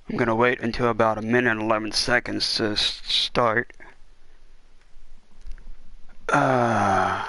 I'm gonna wait until about a minute and 11 seconds to start. Uh...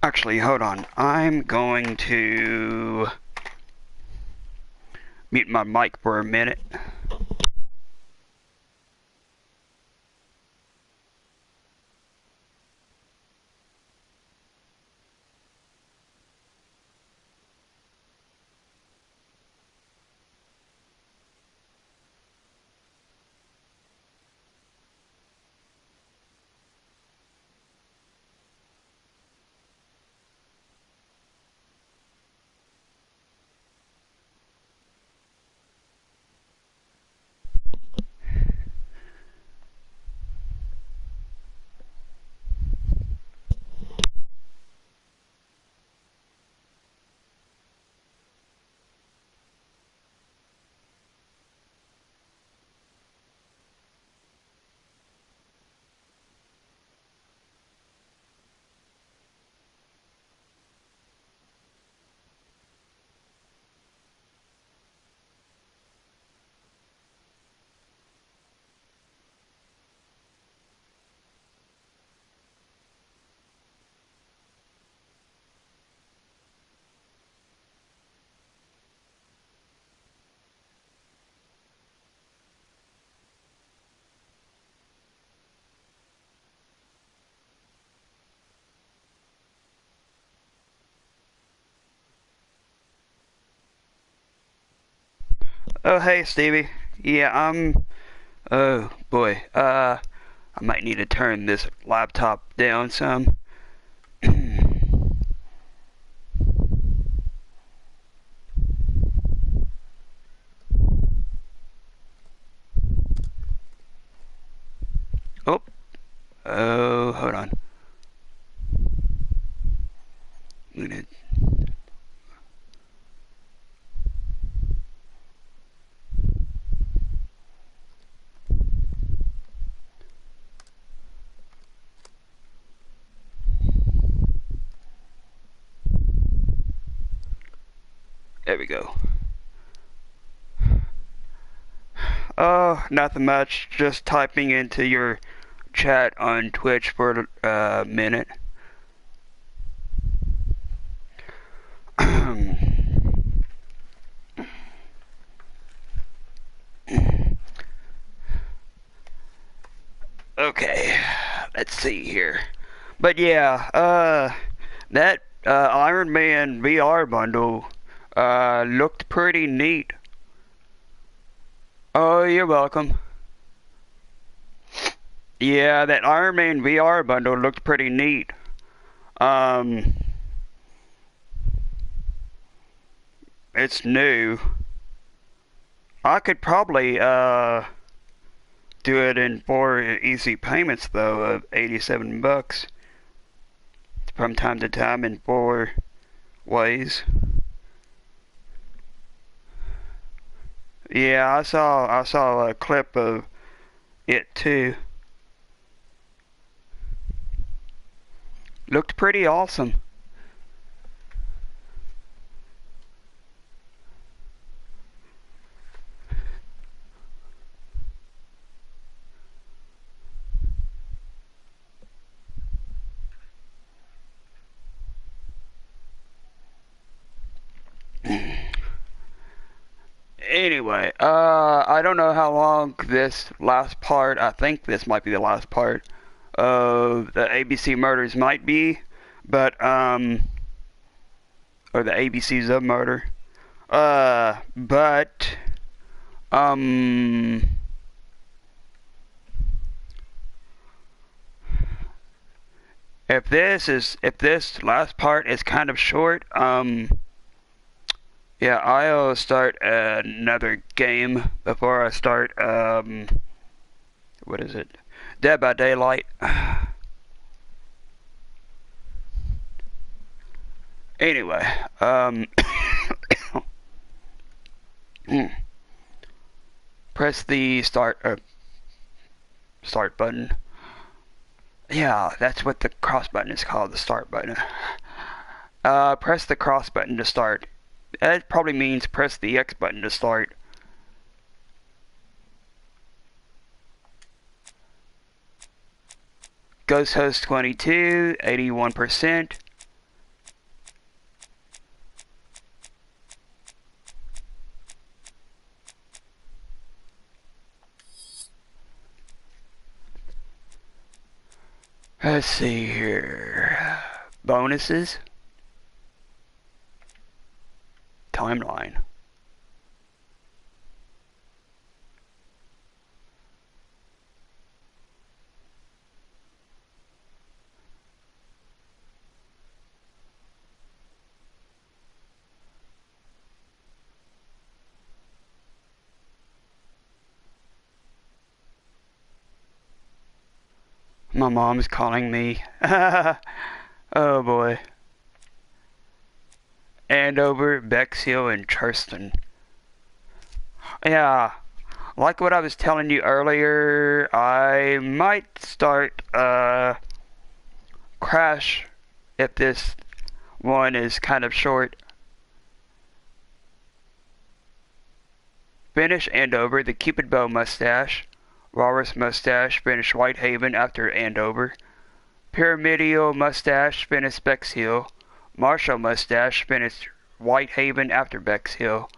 Actually, hold on. I'm going to mute my mic for a minute. Oh, hey, Stevie. Yeah, oh, boy. I might need to turn this laptop down some. Oh, oh, hold on. There we go. Oh, nothing much. Just typing into your chat on Twitch for a minute. Okay, let's see here. But yeah, that Iron Man VR bundle looked pretty neat. Oh, you're welcome. Yeah, that Iron Man VR bundle looked pretty neat. Um, it's new. I could probably do it in 4 easy payments though of $87 from time to time in 4 ways. Yeah, I saw a clip of it too. Looked pretty awesome. Anyway, I don't know how long this last part, I think this might be the last part of the ABC murders might be, but, or the ABCs of murder. But, um, if this last part is kind of short, Yeah, I'll start another game before I start, what is it? Dead by Daylight. Anyway, press the start button. Yeah, that's what the cross button is called, the start button. Press the cross button to start. That probably means press the X button to start. Ghost Host 22, 81%. Let's see here. Bonuses. Timeline. My mom's calling me. Oh boy. Andover, Bexhill, and Churston. Yeah, like what I was telling you earlier, I might start Crash if this one is kind of short. Finish Andover, the Cupid Bow Mustache. Walrus Mustache, finish Whitehaven after Andover. Pyramidal Mustache, finish Bexhill. Marshall Mustache, finish Whitehaven after Bexhill.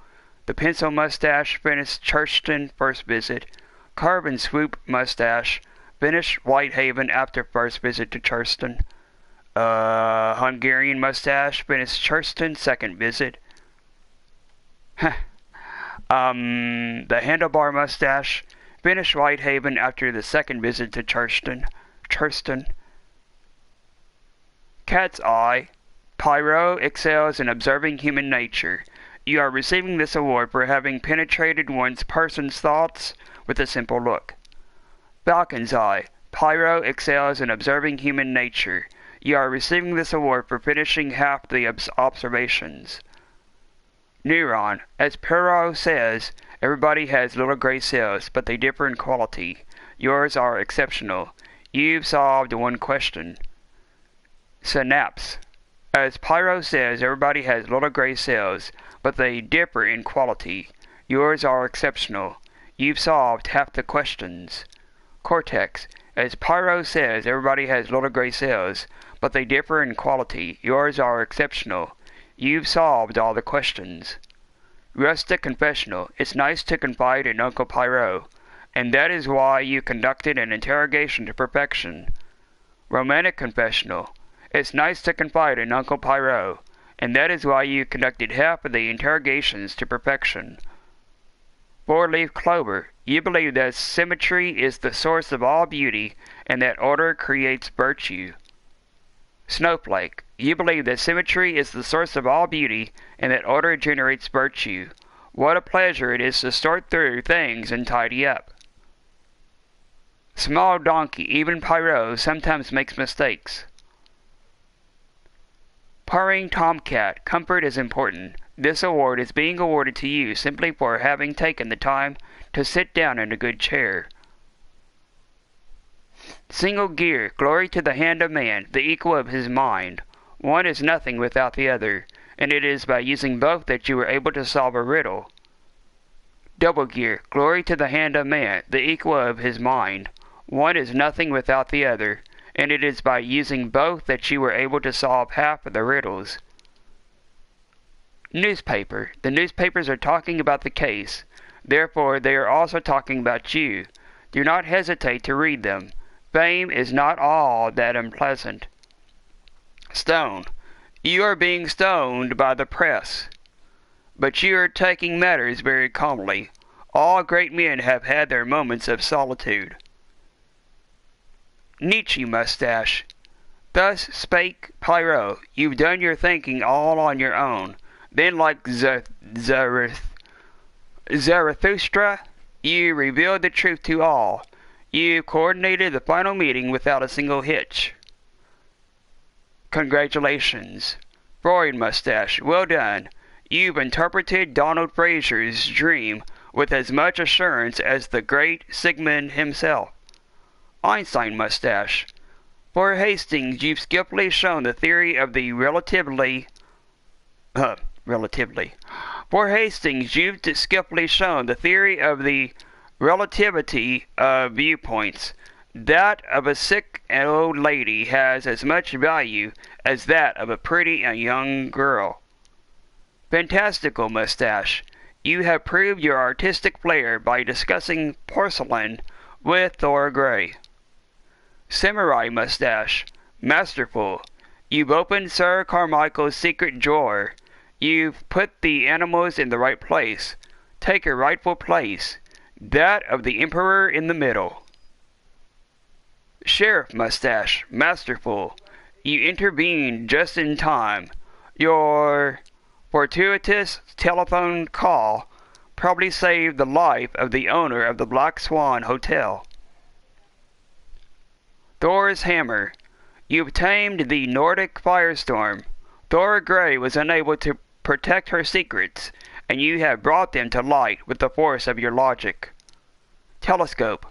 The Pencil Mustache, finish Churston first visit. Carbon Swoop Mustache, finish Whitehaven after first visit to Churston. Hungarian Mustache, finish Churston second visit. The Handlebar Mustache, finish Whitehaven after the second visit to Churston. Cat's Eye. Pyro excels in observing human nature. You are receiving this award for having penetrated one's person's thoughts with a simple look. Falcon's Eye. Pyro excels in observing human nature. You are receiving this award for finishing half the observations. Neuron. As Pyro says, everybody has little gray cells, but they differ in quality. Yours are exceptional. You've solved one question. Synapse. As Pyro says, everybody has little gray cells, but they differ in quality. Yours are exceptional. You've solved half the questions. Cortex. As Pyro says, everybody has little gray cells, but they differ in quality. Yours are exceptional. You've solved all the questions. Rustic Confessional. It's nice to confide in Uncle Pyro, and that is why you conducted an interrogation to perfection. Romantic Confessional. It's nice to confide in Uncle Pyro, and that is why you conducted half of the interrogations to perfection. Four-leaf clover. You believe that symmetry is the source of all beauty, and that order creates virtue. Snowflake. You believe that symmetry is the source of all beauty, and that order generates virtue. What a pleasure it is to sort through things and tidy up. Small donkey. Even Pyro sometimes makes mistakes. Purring Tomcat. Comfort is important. This award is being awarded to you simply for having taken the time to sit down in a good chair. Single gear. Glory to the hand of man, the equal of his mind. One is nothing without the other, and it is by using both that you are able to solve a riddle. Double gear. Glory to the hand of man, the equal of his mind. One is nothing without the other, and it is by using both that you were able to solve half of the riddles. Newspaper. The newspapers are talking about the case. Therefore, they are also talking about you. Do not hesitate to read them. Fame is not all that unpleasant. Stone. You are being stoned by the press, but you are taking matters very calmly. All great men have had their moments of solitude. Nietzsche Mustache. Thus spake Pyro. You've done your thinking all on your own. Then, like Zarathustra, you revealed the truth to all. You coordinated the final meeting without a single hitch. Congratulations. Freud mustache, well done. You've interpreted Donald Fraser's dream with as much assurance as the great Sigmund himself. Einstein mustache. For Hastings, you've skillfully shown the theory of the relatively. For Hastings, you've skillfully shown the theory of the relativity of viewpoints. That of a sick old lady has as much value as that of a pretty young girl. Fantastical mustache. You have proved your artistic flair by discussing porcelain with Thora Gray. Samurai mustache. Masterful. You've opened Sir Carmichael's secret drawer. You've put the animals in the right place. Take a rightful place. That of the Emperor in the middle. Sheriff mustache. Masterful. You intervened just in time. Your fortuitous telephone call probably saved the life of the owner of the Black Swan Hotel. Thor's hammer. You've tamed the Nordic firestorm. Thora Gray was unable to protect her secrets, and you have brought them to light with the force of your logic. Telescope.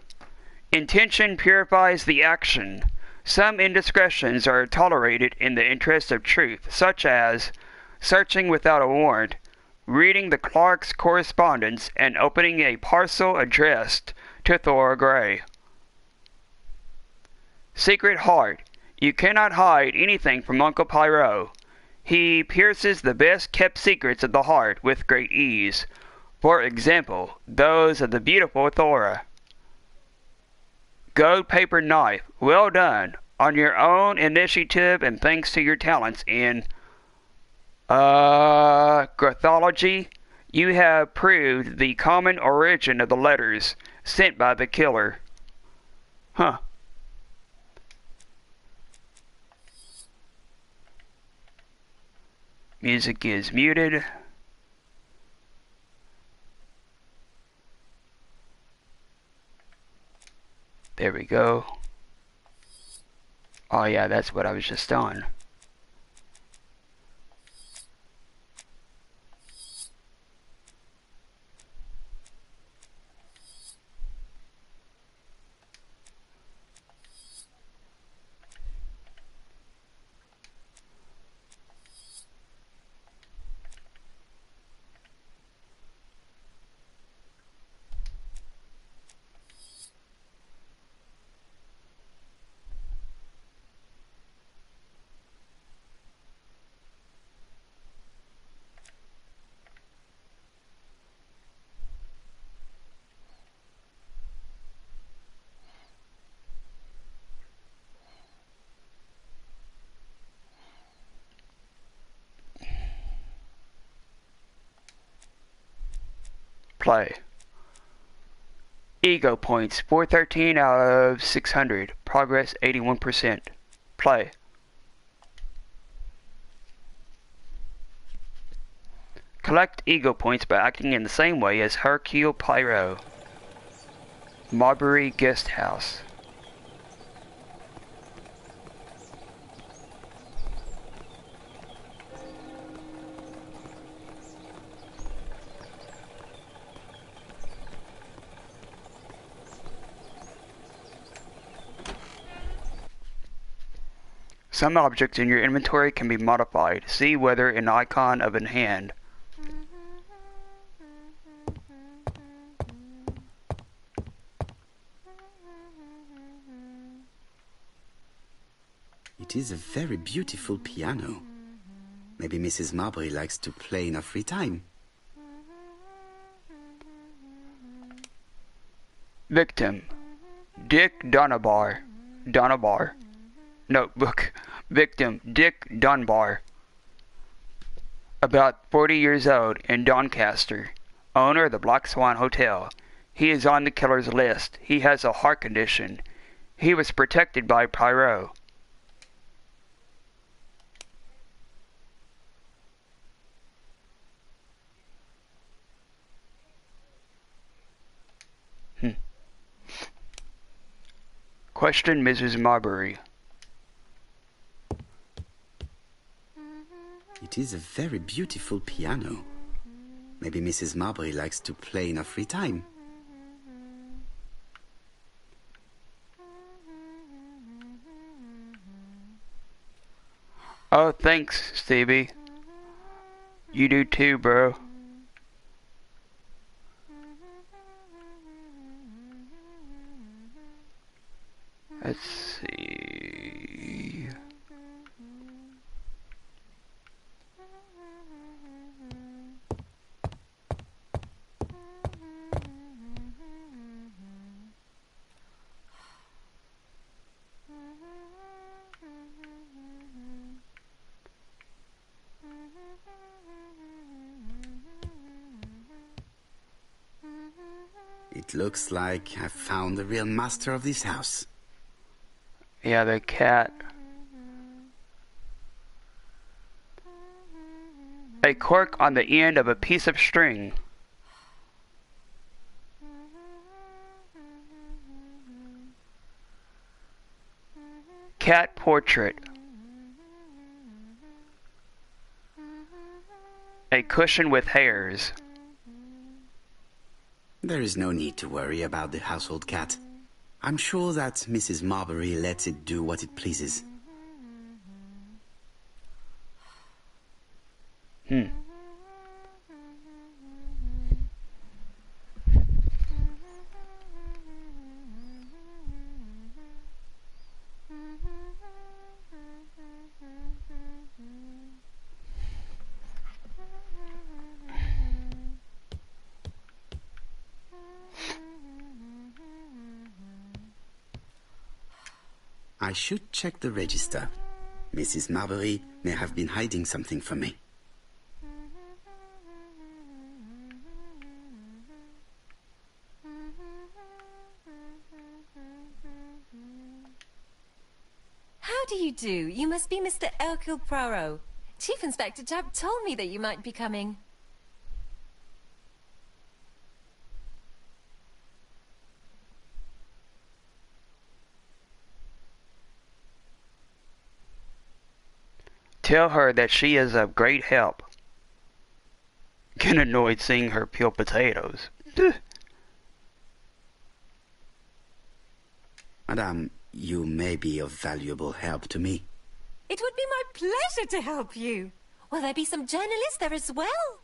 Intention purifies the action. Some indiscretions are tolerated in the interest of truth, such as searching without a warrant, reading the clerk's correspondence, and opening a parcel addressed to Thora Gray. Secret heart. You cannot hide anything from Uncle Poirot. He pierces the best-kept secrets of the heart with great ease. For example, those of the beautiful Thora. Gold paper knife. Well done. On your own initiative and thanks to your talents in graphology, you have proved the common origin of the letters sent by the killer. Huh. Music is muted. There we go. Oh yeah, that's what I was just on. Play. Ego points 413 out of 600. Progress 81%. Play. Collect ego points by acting in the same way as Hercule Poirot. Marbury Guest House. Some objects in your inventory can be modified. See whether an icon of a hand. It is a very beautiful piano. Maybe Mrs. Marbury likes to play in her free time. Victim. Dick Donabar. Notebook. Victim. Dick Dunbar. About 40 years old in Doncaster. Owner of the Black Swan Hotel. He is on the killer's list. He has a heart condition. He was protected by Poirot. Question Mrs. Marbury. It is a very beautiful piano. Maybe Mrs. Marbury likes to play in her free time. Oh, thanks, Stevie. You do too, bro. Let's see. It looks like I've found the real master of this house. Yeah, the cat. A cork on the end of a piece of string. Cat portrait. A cushion with hairs. There is no need to worry about the household cat. I'm sure that Mrs. Marbury lets it do what it pleases. I should check the register. Mrs. Marbury may have been hiding something from me. How do you do? You must be Mr. Hercule Poirot. Chief Inspector Jupp told me that you might be coming. Tell her that she is of great help. Get annoyed seeing her peel potatoes. Madame, you may be of valuable help to me. It would be my pleasure to help you. Will there be some journalists there as well?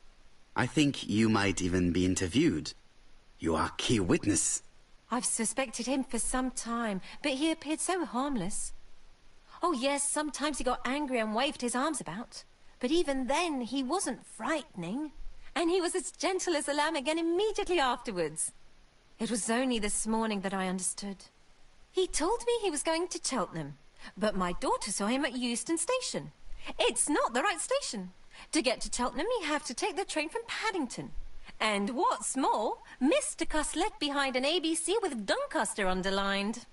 I think you might even be interviewed. You are key witness. I've suspected him for some time, but he appeared so harmless. Oh yes, sometimes he got angry and waved his arms about. But even then, he wasn't frightening. And he was as gentle as a lamb again immediately afterwards. It was only this morning that I understood. He told me he was going to Cheltenham, but my daughter saw him at Euston Station. It's not the right station. To get to Cheltenham, you have to take the train from Paddington. And what's more, Mr. Cuss left behind an ABC with Doncaster underlined.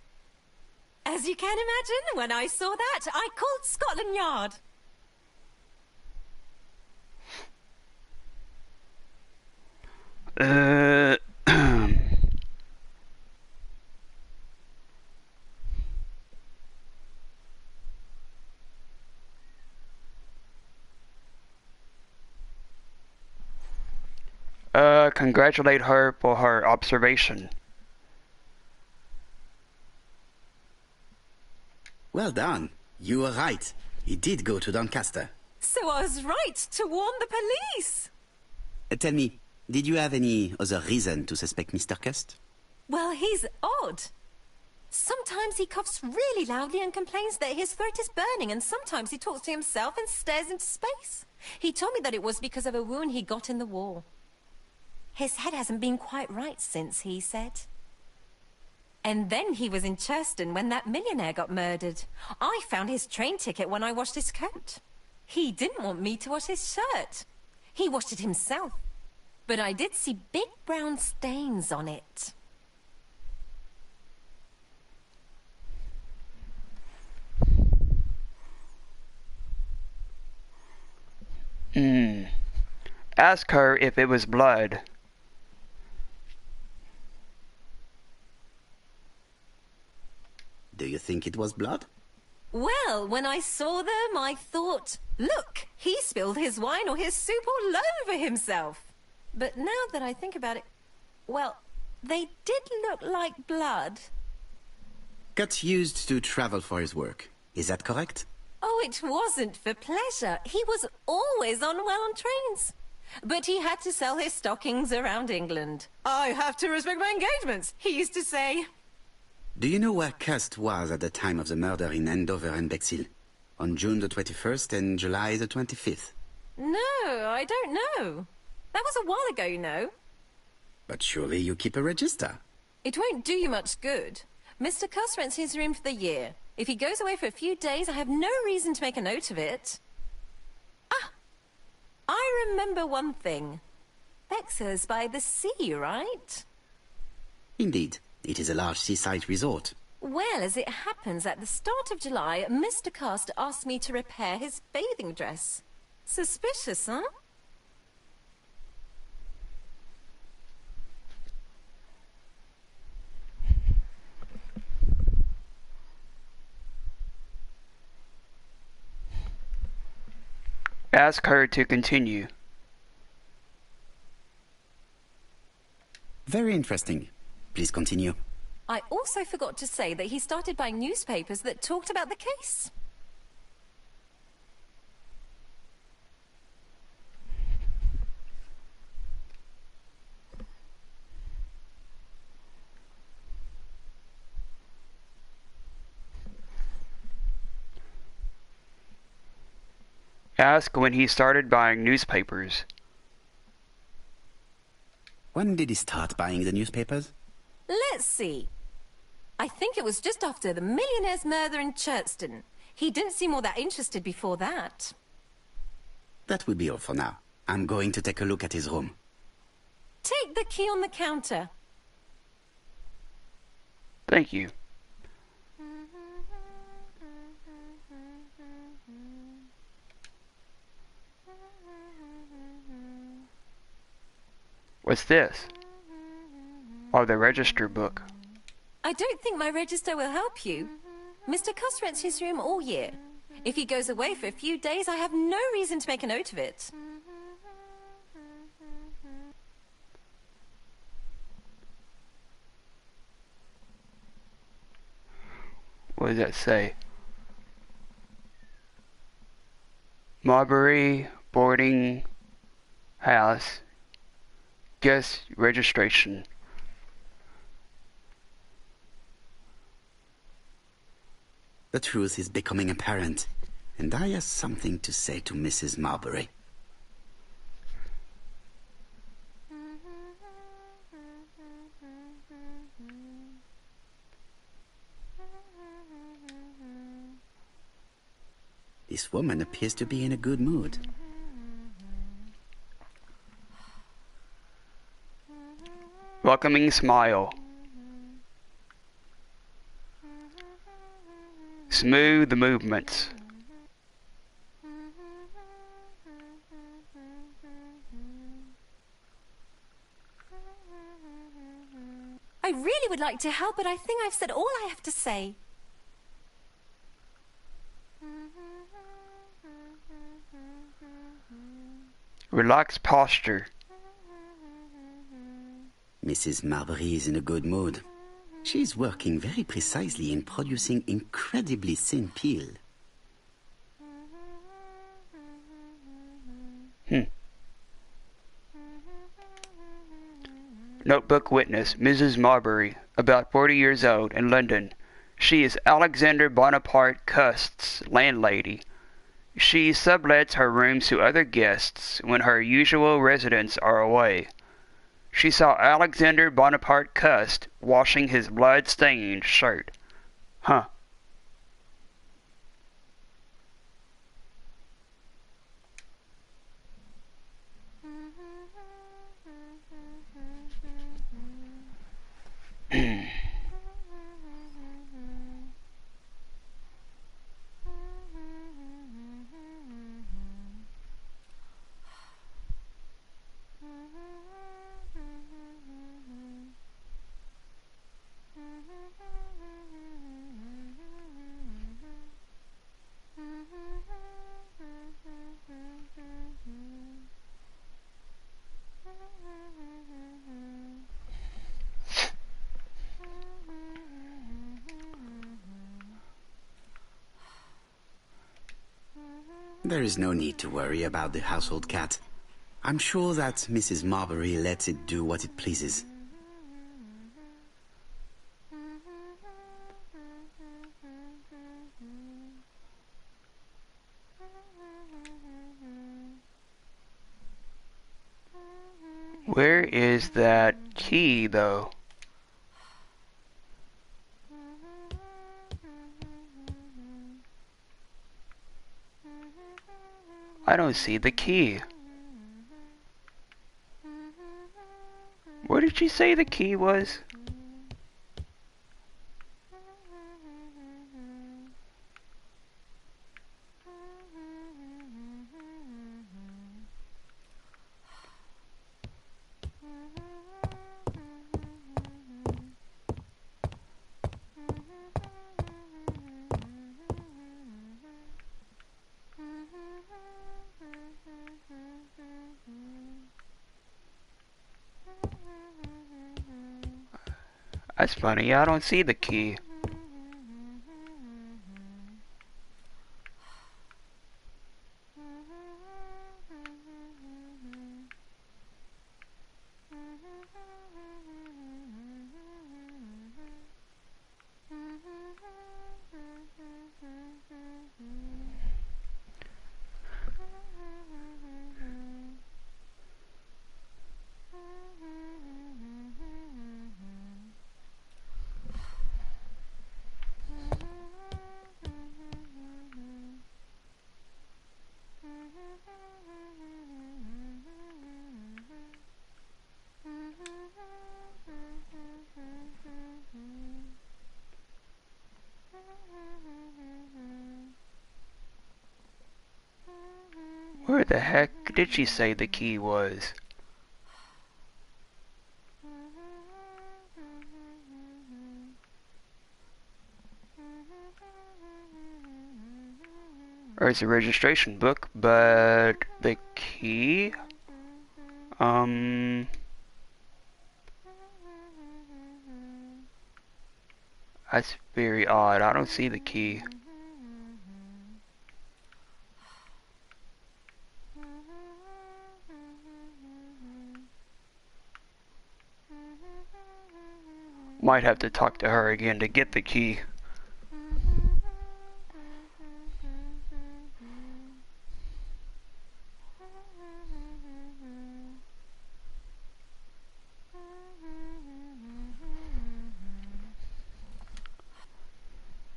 As you can imagine, when I saw that, I called Scotland Yard. Congratulate her for her observation. Well done. You were right. He did go to Doncaster. So I was right to warn the police. Tell me, did you have any other reason to suspect Mr. Cust? Well, he's odd. Sometimes he coughs really loudly and complains that his throat is burning, and sometimes he talks to himself and stares into space. He told me that it was because of a wound he got in the war. His head hasn't been quite right since, he said. And then he was in Churston when that millionaire got murdered. I found his train ticket when I washed his coat. He didn't want me to wash his shirt. He washed it himself. But I did see big brown stains on it. Ask her if it was blood. think it was blood? Well, when I saw them, I thought, look, he spilled his wine or his soup all over himself. But now that I think about it, well, they did look like blood. Cut used to travel for his work. Is that correct? Oh, it wasn't for pleasure. He was always unwell on trains. But he had to sell his stockings around England. I have to respect my engagements, he used to say. Do you know where Cust was at the time of the murder in Andover and Bexhill? On June the 21st and July the 25th? No, I don't know. That was a while ago, you know. But surely you keep a register. It won't do you much good. Mr. Cuss rents his room for the year. If he goes away for a few days, I have no reason to make a note of it. Ah! I remember one thing. Bexhill's by the sea, right? Indeed. It is a large seaside resort. Well, as it happens, at the start of July, Mr. Cast asked me to repair his bathing dress. Suspicious, huh? Ask her to continue. Very interesting. Please continue. I also forgot to say that he started buying newspapers that talked about the case. Ask when he started buying newspapers. When did he start buying the newspapers? Let's see. I think it was just after the millionaire's murder in Churchton. He didn't seem all that interested before that. That will be all for now. I'm going to take a look at his room. Take the key on the counter. Thank you. What's this? Oh, the register book. I don't think my register will help you. Mr. Cuss rents his room all year. If he goes away for a few days, I have no reason to make a note of it. What does that say? Marbury boarding house. Guest registration. The truth is becoming apparent, and I have something to say to Mrs. Marbury. This woman appears to be in a good mood. Welcoming smile. Smooth movements. I really would like to help, but I think I've said all I have to say. Relaxed posture. Mrs. Marbury is in a good mood. She is working very precisely in producing incredibly thin peel. Notebook witness, Mrs. Marbury, about 40 years old, in London. She is Alexander Bonaparte Cust's landlady. She sublets her rooms to other guests when her usual residents are away. She saw Alexander Bonaparte Cust washing his blood-stained shirt. Huh. There is no need to worry about the household cat. I'm sure that Mrs. Marbury lets it do what it pleases. Where is that key, though? I don't see the key. Where did she say the key was? That's funny, I don't see the key. Where the heck did she say the key was? There's a registration book, but the key? That's very odd. I don't see the key. Might have to talk to her again to get the key.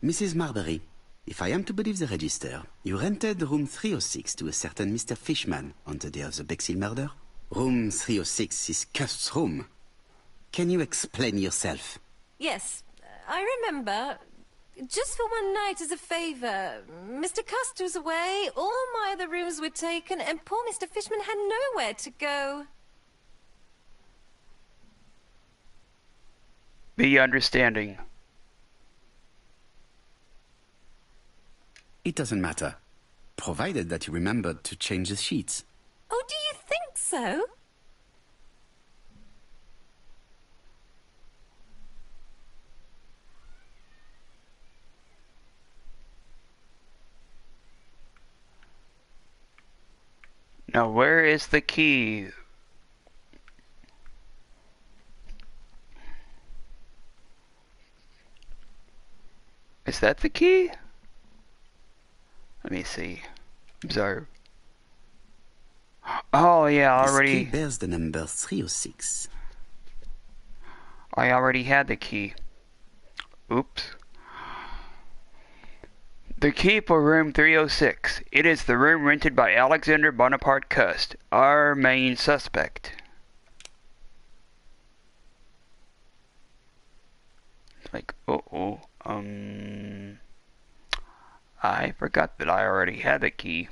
Mrs. Marbury, if I am to believe the register, you rented room 306 to a certain Mr. Fishman on the day of the Bexhill murder. Room 306 is Cust's room. Can you explain yourself? Yes, I remember. Just for one night as a favour. Mr. Cust was away, all my other rooms were taken, and poor Mr. Fishman had nowhere to go. Be understanding. It doesn't matter, provided that you remembered to change the sheets. Oh, do you think so? Now, where is the key? Is that the key? Let me see. Observe. Oh yeah, This already. key bears the number 306. I already had the key. Oops. The key for room 306. It is the room rented by Alexander Bonaparte Cust, our main suspect. Like, I forgot that I already had the key.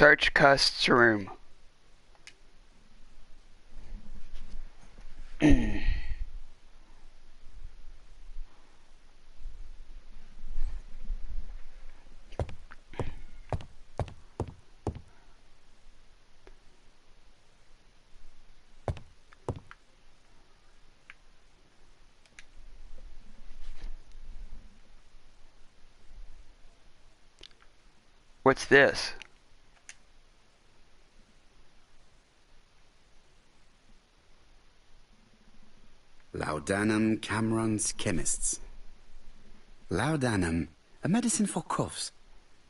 Search Cust's room. What's this? Laudanum Cameron's Chemists. Laudanum, a medicine for coughs.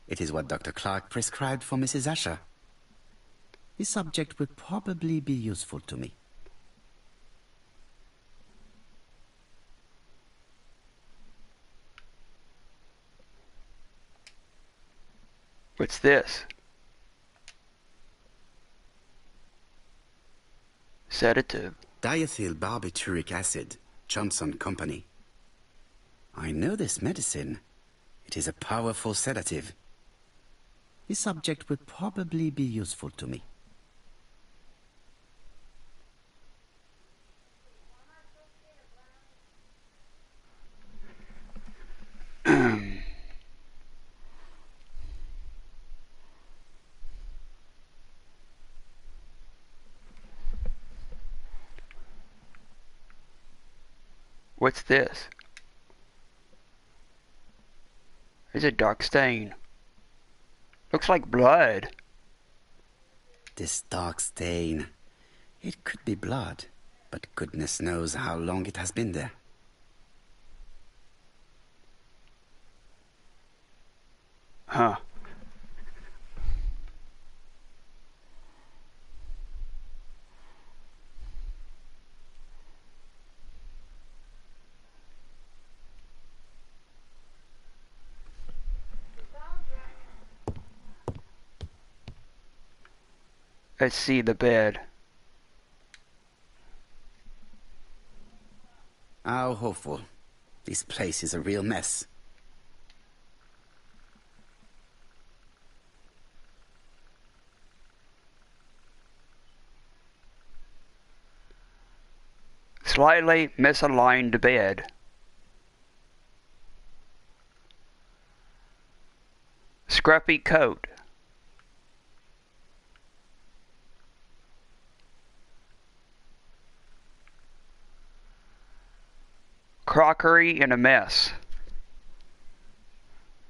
It is what Dr. Clark prescribed for Mrs. Asher. This subject will probably be useful to me. What's this? Sedative. Diethyl barbituric acid, Johnson Company. I know this medicine. It is a powerful sedative. This subject will probably be useful to me. What's this? There's a dark stain. Looks like blood. This dark stain. It could be blood, but goodness knows how long it has been there. Huh. Let's see the bed. How hopeful. This place is a real mess. Slightly misaligned bed. Scruffy coat. Crockery in a mess.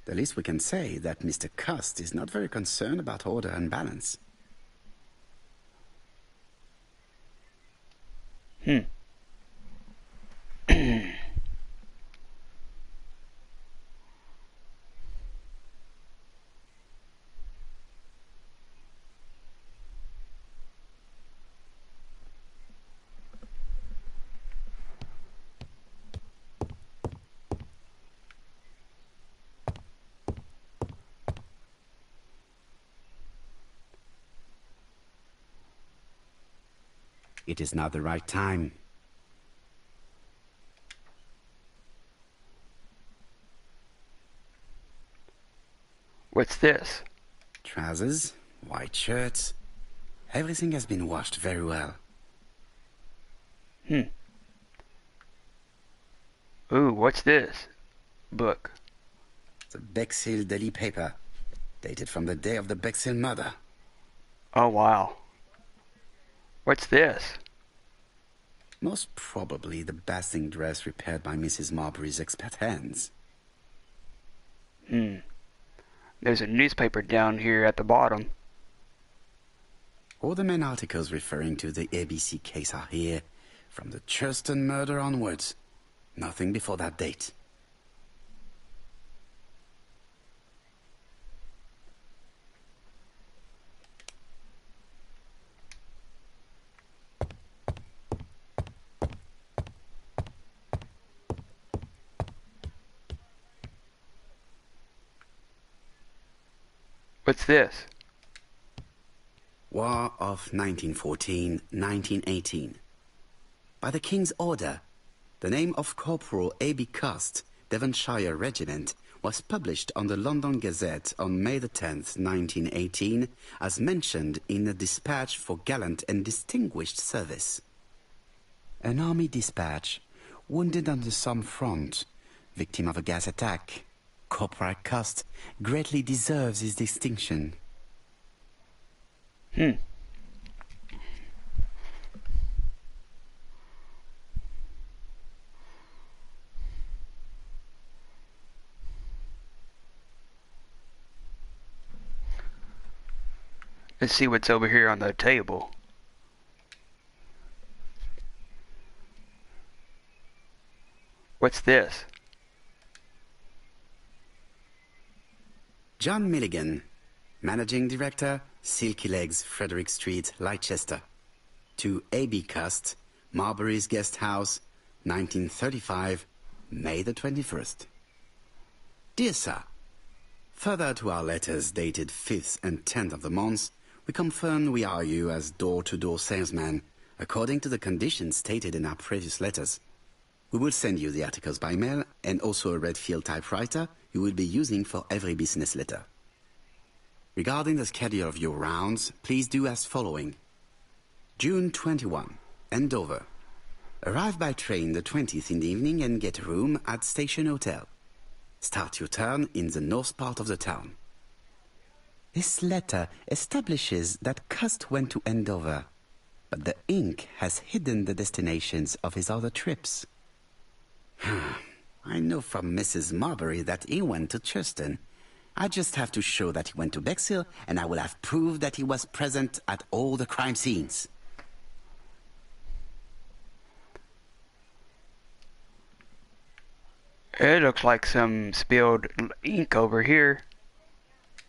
The least we can say that Mr. Cust is not very concerned about order and balance. It is not the right time. What's this? Trousers, white shirts. Everything has been washed very well. Ooh, what's this? Book. The Bexhill Daily paper, dated from the day of the Bexhill murder. Oh, wow. What's this? Most probably the basting dress repaired by Mrs. Marbury's expert hands. There's a newspaper down here at the bottom. All the main articles referring to the ABC case are here, from the Churston murder onwards. Nothing before that date. What's this? War of 1914-1918. By the King's order, the name of Corporal A.B. Cust Devonshire Regiment, was published on the London Gazette on May the 10th, 1918, as mentioned in a dispatch for gallant and distinguished service. An army dispatch, wounded on the Somme front, victim of a gas attack. Corporal Cost greatly deserves his distinction. Let's see what's over here on the table. What's this? John Milligan, Managing Director, Silky Legs, Frederick Street, Leicester. To A.B. Cust, Marbury's Guest House, 1935, May the 21st. Dear Sir, further to our letters dated 5th and 10th of the month, we confirm we are you as door-to-door salesman, according to the conditions stated in our previous letters. We will send you the articles by mail and also a Redfield typewriter you will be using for every business letter. Regarding the schedule of your rounds, please do as following. June 21, Andover. Arrive by train the 20th in the evening and get a room at Station Hotel. Start your turn in the north part of the town. This letter establishes that Cust went to Andover, but the ink has hidden the destinations of his other trips. I know from Mrs. Marbury that he went to Churston. I just have to show that he went to Bexhill, and I will have proved that he was present at all the crime scenes. It looks like some spilled ink over here.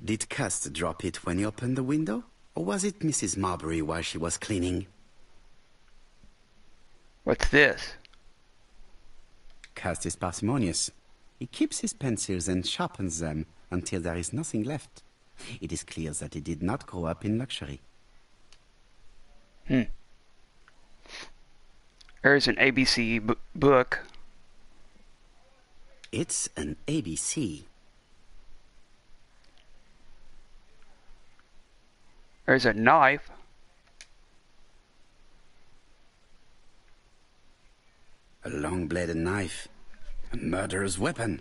Did Cust drop it when he opened the window? Or was it Mrs. Marbury while she was cleaning? What's this? Cust is parsimonious. He keeps his pencils and sharpens them until there is nothing left. It is clear that he did not grow up in luxury. There's an ABC book. It's an ABC. There's a knife. A long-bladed knife. A murderer's weapon.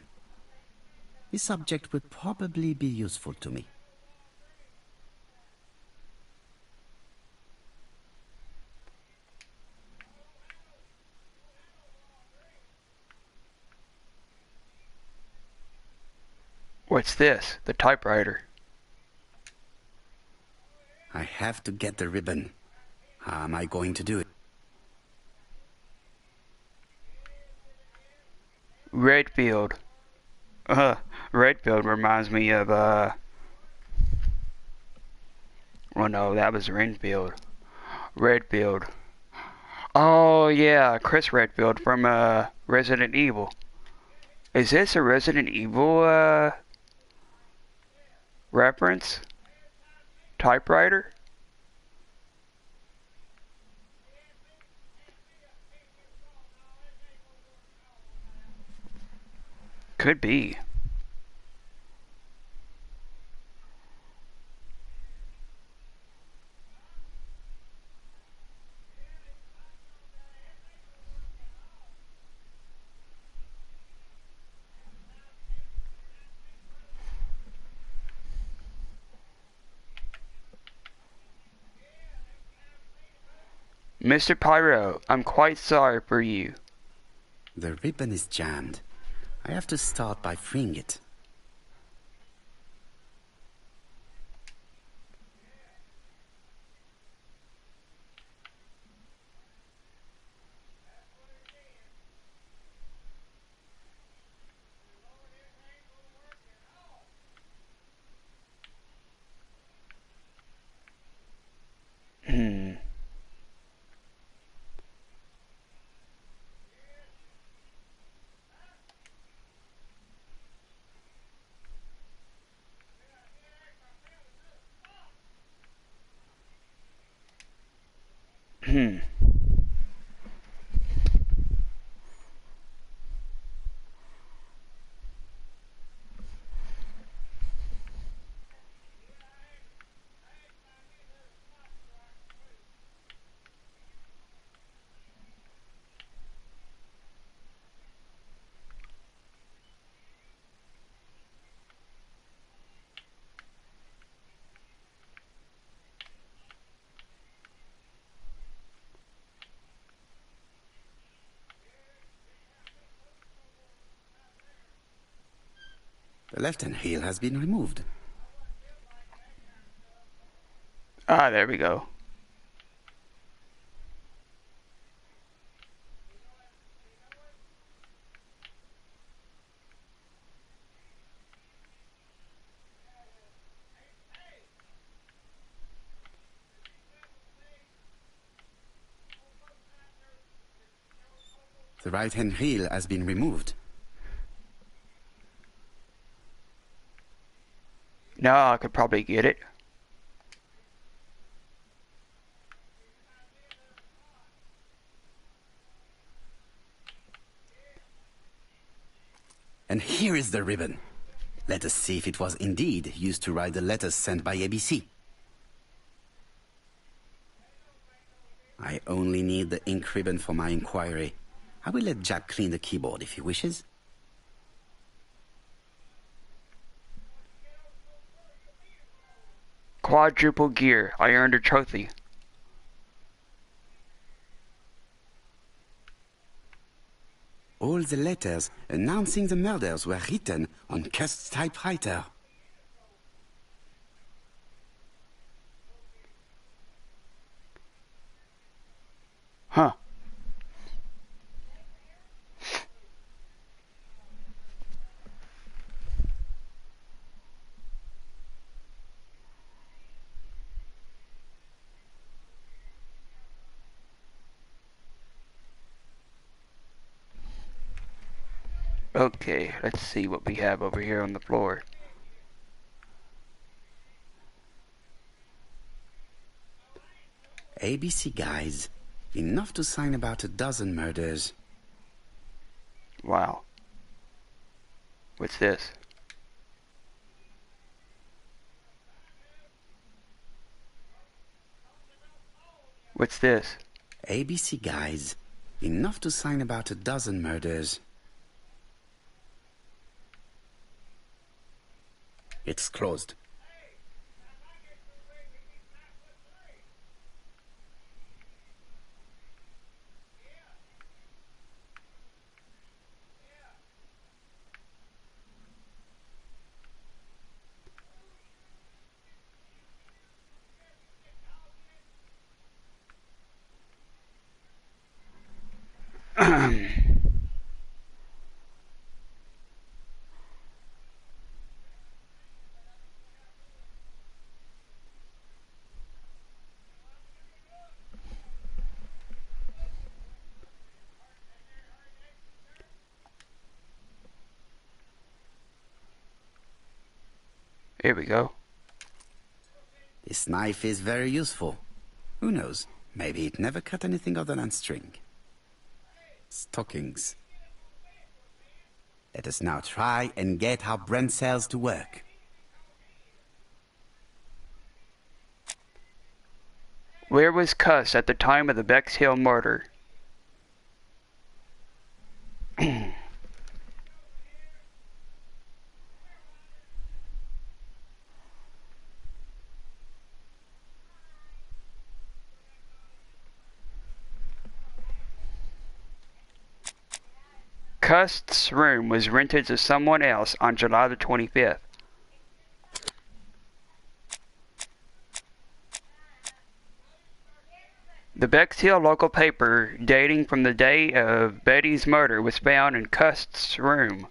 This object would probably be useful to me. What's this? The typewriter. I have to get the ribbon. How am I going to do it? Redfield. Redfield reminds me of, oh no, that was Renfield. Redfield. Oh yeah, Chris Redfield from, Resident Evil. Is this a Resident Evil, reference? Typewriter? Could be. Mr. Pyro, I'm quite sorry for you. The ribbon is jammed. I have to start by freeing it. The left-hand heel has been removed. Ah, there we go. The right-hand heel has been removed. Now I could probably get it. And here is the ribbon. Let us see if it was indeed used to write the letters sent by ABC. I only need the ink ribbon for my inquiry. I will let Jack clean the keyboard if he wishes. Quadruple gear. I earned a trophy. All the letters announcing the murders were written on Cust's typewriter. Huh. Okay, let's see what we have over here on the floor. ABC guys, enough to sign about a dozen murders. Wow. What's this? What's this? ABC guys, enough to sign about a dozen murders. It's closed. Here we go. This knife is very useful. Who knows? Maybe it never cut anything other than string. Stockings. Let us now try and get our brain cells to work. Where was Cuss at the time of the Bexhill murder? Cust's room was rented to someone else on July the 25th. The Bexhill local paper dating from the day of Betty's murder was found in Cust's room.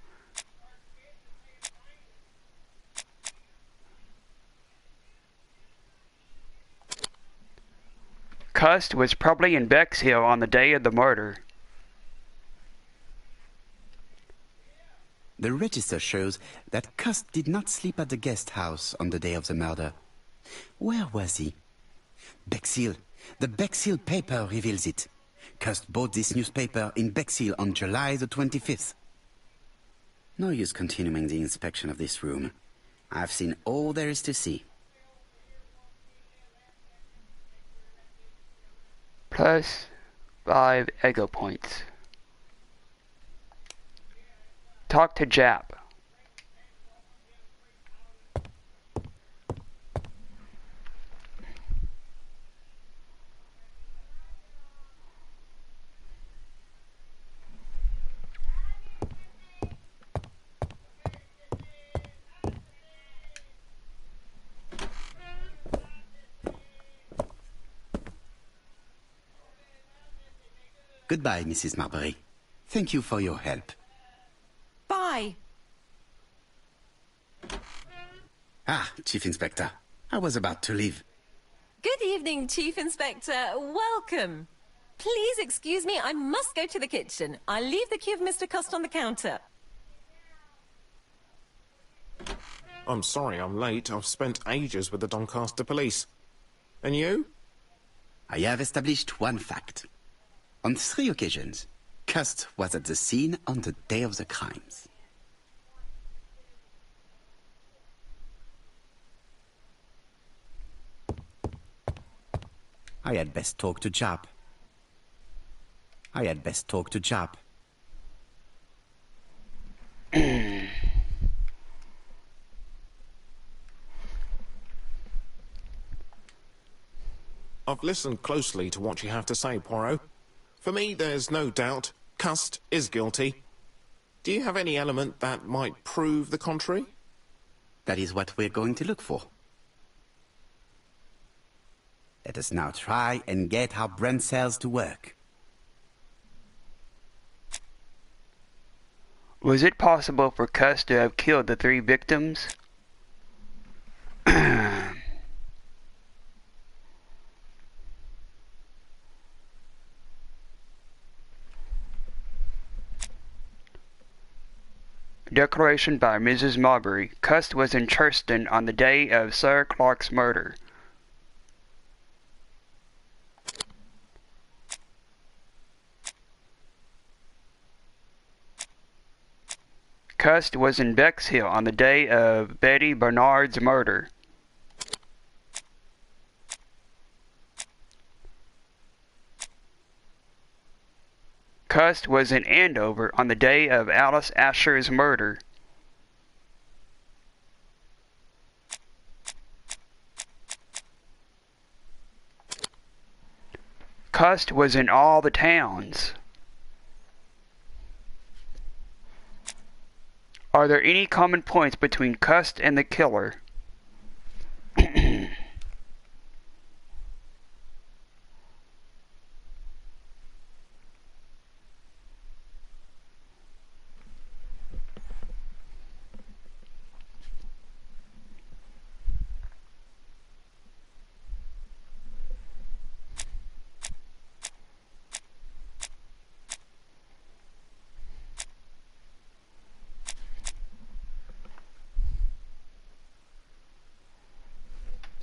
Cust was probably in Bexhill on the day of the murder. The register shows that Cust did not sleep at the guest house on the day of the murder. Where was he? Bexhill. The Bexhill paper reveals it. Cust bought this newspaper in Bexhill on July the 25th. No use continuing the inspection of this room. I've seen all there is to see. Plus 5 ego points. Talk to Jap. Goodbye, Mrs. Marbury. Thank you for your help. Bye. Ah, Chief Inspector. I was about to leave. Good evening, Chief Inspector. Welcome. Please excuse me, I must go to the kitchen. I'll leave the key of Mr. Cust on the counter. I'm sorry I'm late. I've spent ages with the Doncaster police. And you? I have established one fact. On 3 occasions, Cust was at the scene on the day of the crimes. I had best talk to Jap. I've listened closely to what you have to say, Poirot. For me, there's no doubt Cust is guilty. Do you have any element that might prove the contrary? That is what we're going to look for. Let us now try and get our brain cells to work. Was it possible for Cust to have killed the 3 victims? Declaration by Mrs. Marbury. Cust was in Churston on the day of Sir Clark's murder. Cust was in Bexhill on the day of Betty Bernard's murder. Cust was in Andover on the day of Alice Asher's murder. Cust was in all the towns. Are there any common points between Cust and the killer?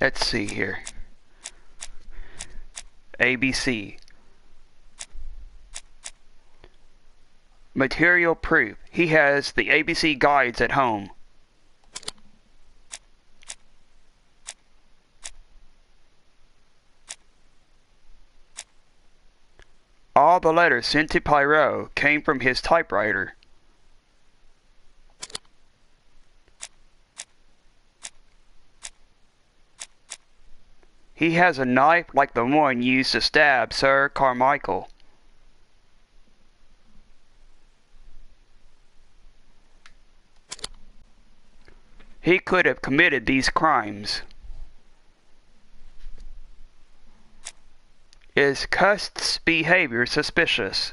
Let's see here. ABC. Material proof. He has the ABC guides at home. All the letters sent to Poirot came from his typewriter. He has a knife like the one used to stab Sir Carmichael. He could have committed these crimes. Is Cust's behavior suspicious?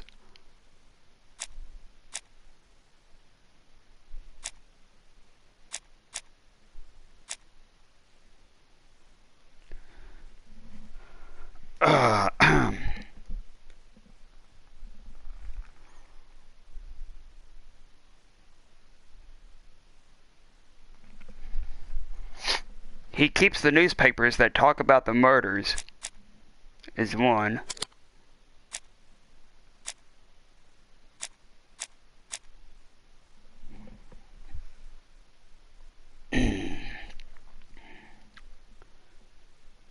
He keeps the newspapers that talk about the murders, is one.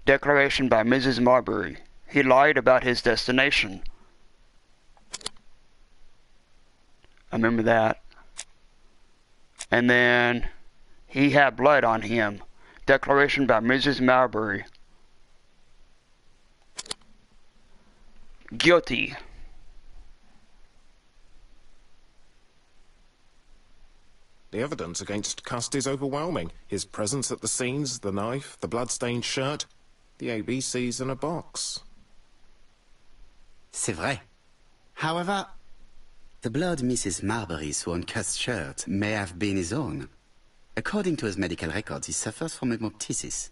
Declaration by Mrs. Marbury. He lied about his destination. I remember that. And then he had blood on him. Declaration by Mrs. Marbury. Guilty. The evidence against Cust is overwhelming. His presence at the scenes, the knife, the blood-stained shirt, the ABCs in a box. C'est vrai. However, the blood Mrs. Marbury's worn Cust's shirt may have been his own. According to his medical records, he suffers from hemoptysis.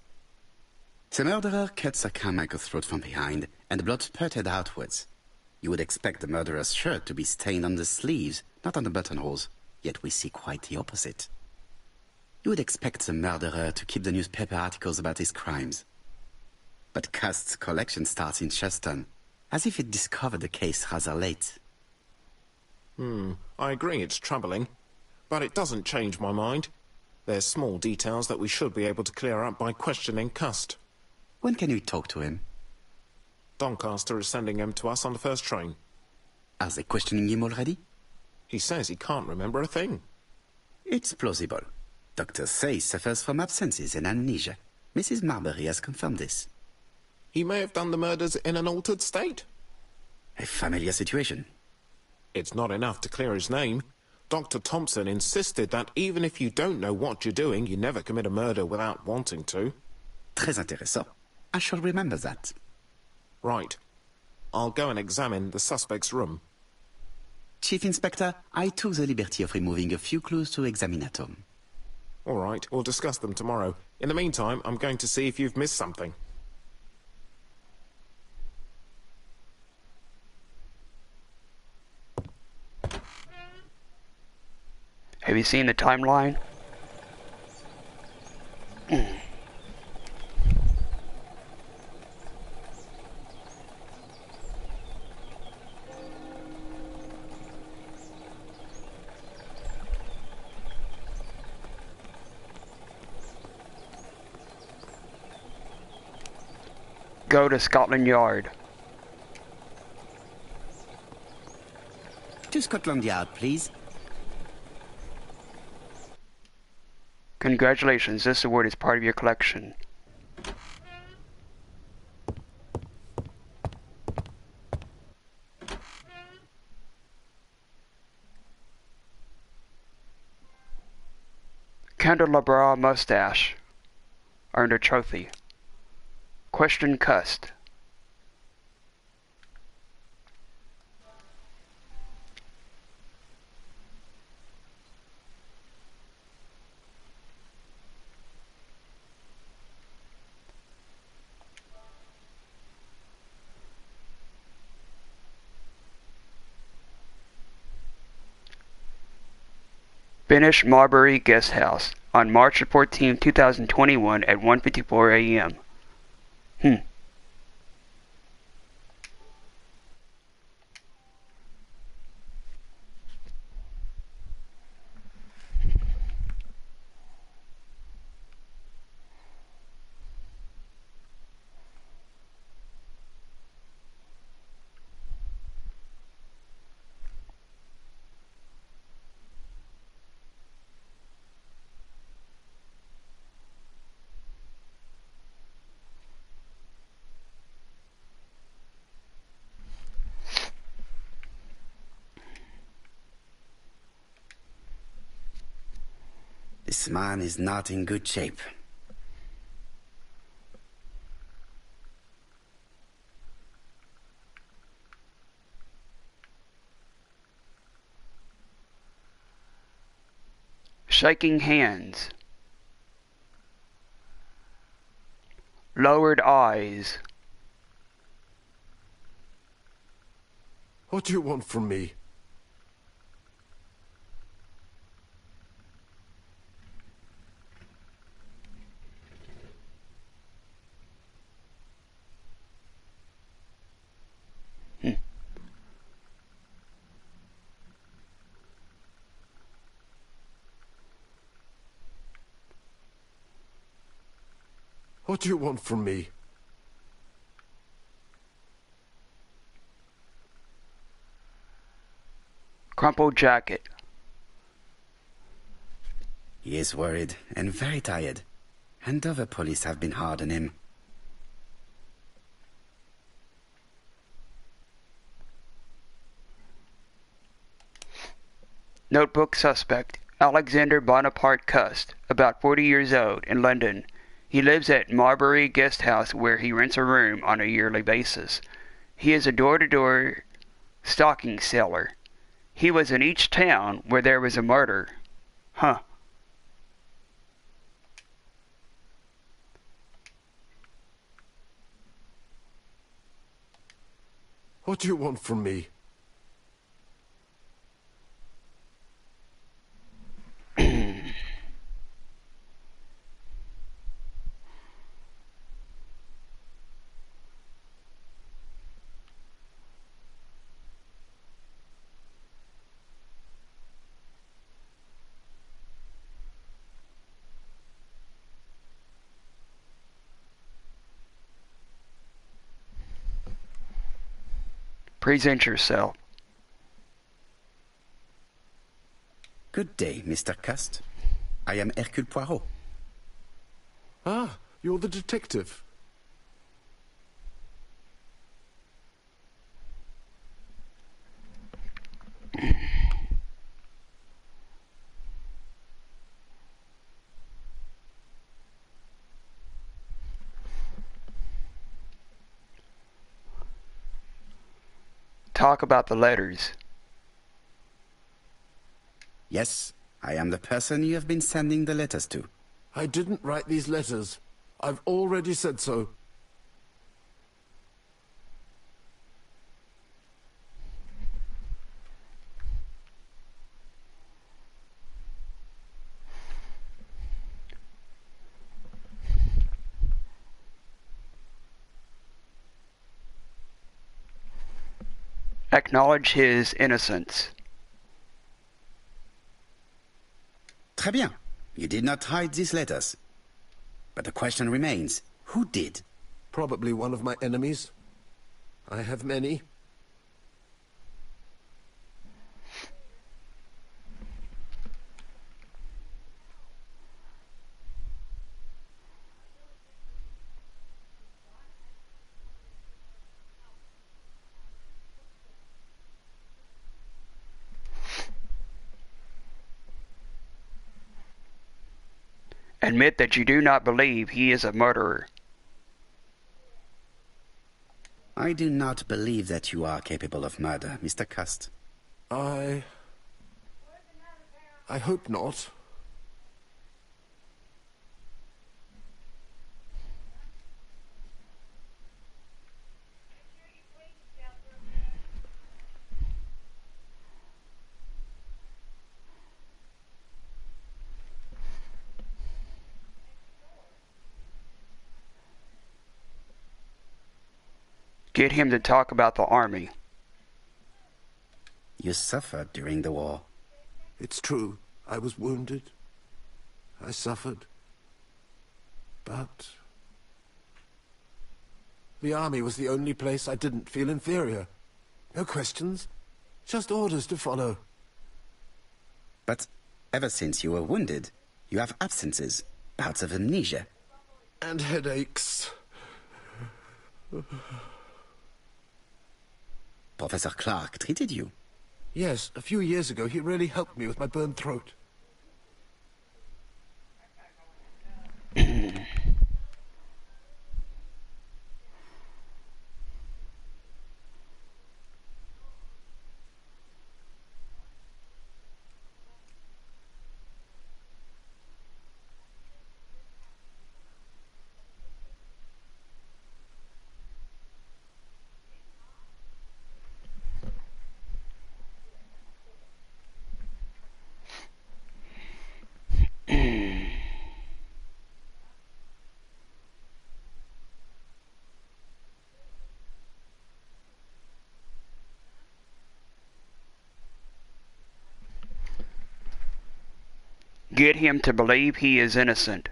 The murderer cut Sir Carmichael's throat from behind, and the blood spurted outwards. You would expect the murderer's shirt to be stained on the sleeves, not on the buttonholes, yet we see quite the opposite. You would expect the murderer to keep the newspaper articles about his crimes. But Cust's collection starts in Cheston, as if it discovered the case rather late. I agree it's troubling, but it doesn't change my mind. There's small details that we should be able to clear up by questioning Cust. When can we talk to him? Doncaster is sending him to us on the first train. Are they questioning him already? He says he can't remember a thing. It's plausible. Doctors say he suffers from absences and amnesia. Mrs. Marbury has confirmed this. He may have done the murders in an altered state. A familiar situation. It's not enough to clear his name. Dr. Thompson insisted that even if you don't know what you're doing, you never commit a murder without wanting to. Très intéressant. I shall remember that. Right. I'll go and examine the suspect's room. Chief Inspector, I took the liberty of removing a few clues to examinatum. All right, we'll discuss them tomorrow. In the meantime, I'm going to see if you've missed something. Have you seen the timeline? Go to Scotland Yard. To Scotland Yard, please. Congratulations, this award is part of your collection. Candelabra mustache. Earned a trophy. Question Cust. Finish Marbury Guest House on March 14, 2021 at 1:54 a.m. This man is not in good shape. Shaking hands. Lowered eyes. What do you want from me? What do you want from me? Crumpled jacket. He is worried and very tired, and other police have been hard on him. Notebook suspect. Alexander Bonaparte Cust, about 40 years old, in London. He lives at Marbury Guest House where he rents a room on a yearly basis. He is a door-to-door Stocking seller. He was in each town where there was a murder. Huh. What do you want from me? Present yourself. Good day, Mr. Cust. I am Hercule Poirot. Ah, you're the detective. Talk about the letters. Yes, I am the person you have been sending the letters to. I didn't write these letters. I've already said so. Acknowledge his innocence. Très bien. You did not hide these letters. But the question remains, who did? Probably one of my enemies. I have many. Admit that you do not believe he is a murderer. I do not believe that you are capable of murder, Mr. Cust. I hope not. Get him to talk about the army. You suffered during the war. It's true. I was wounded. I suffered. But the army was the only place I didn't feel inferior. No questions. Just orders to follow. But ever since you were wounded, you have absences, bouts of amnesia. And headaches. Professor Clark treated you. Yes, a few years ago he really helped me with my burned throat. Get him to believe he is innocent.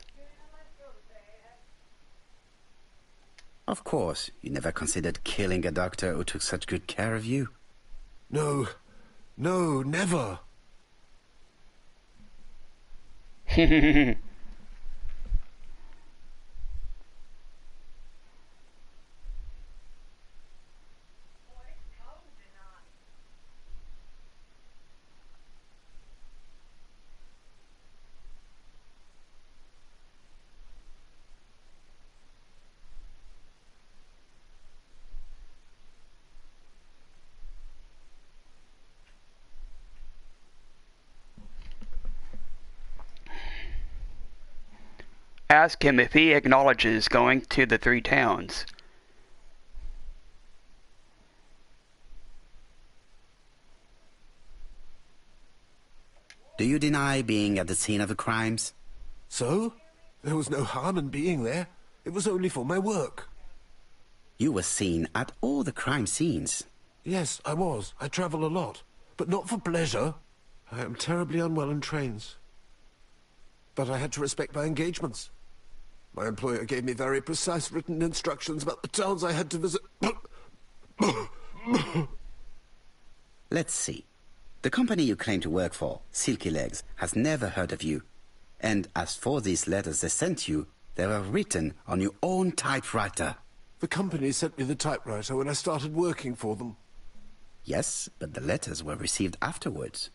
Of course, you never considered killing a doctor who took such good care of you. No. No, never. Ask him if he acknowledges going to the 3 towns. Do you deny being at the scene of the crimes? So? There was no harm in being there. It was only for my work. You were seen at all the crime scenes. Yes, I was. I travel a lot. But not for pleasure. I am terribly unwell in trains. But I had to respect my engagements. My employer gave me very precise written instructions about the towns I had to visit. Let's see. The company you claim to work for, Silky Legs, has never heard of you. And as for these letters they sent you, they were written on your own typewriter. The company sent me the typewriter when I started working for them. Yes, but the letters were received afterwards.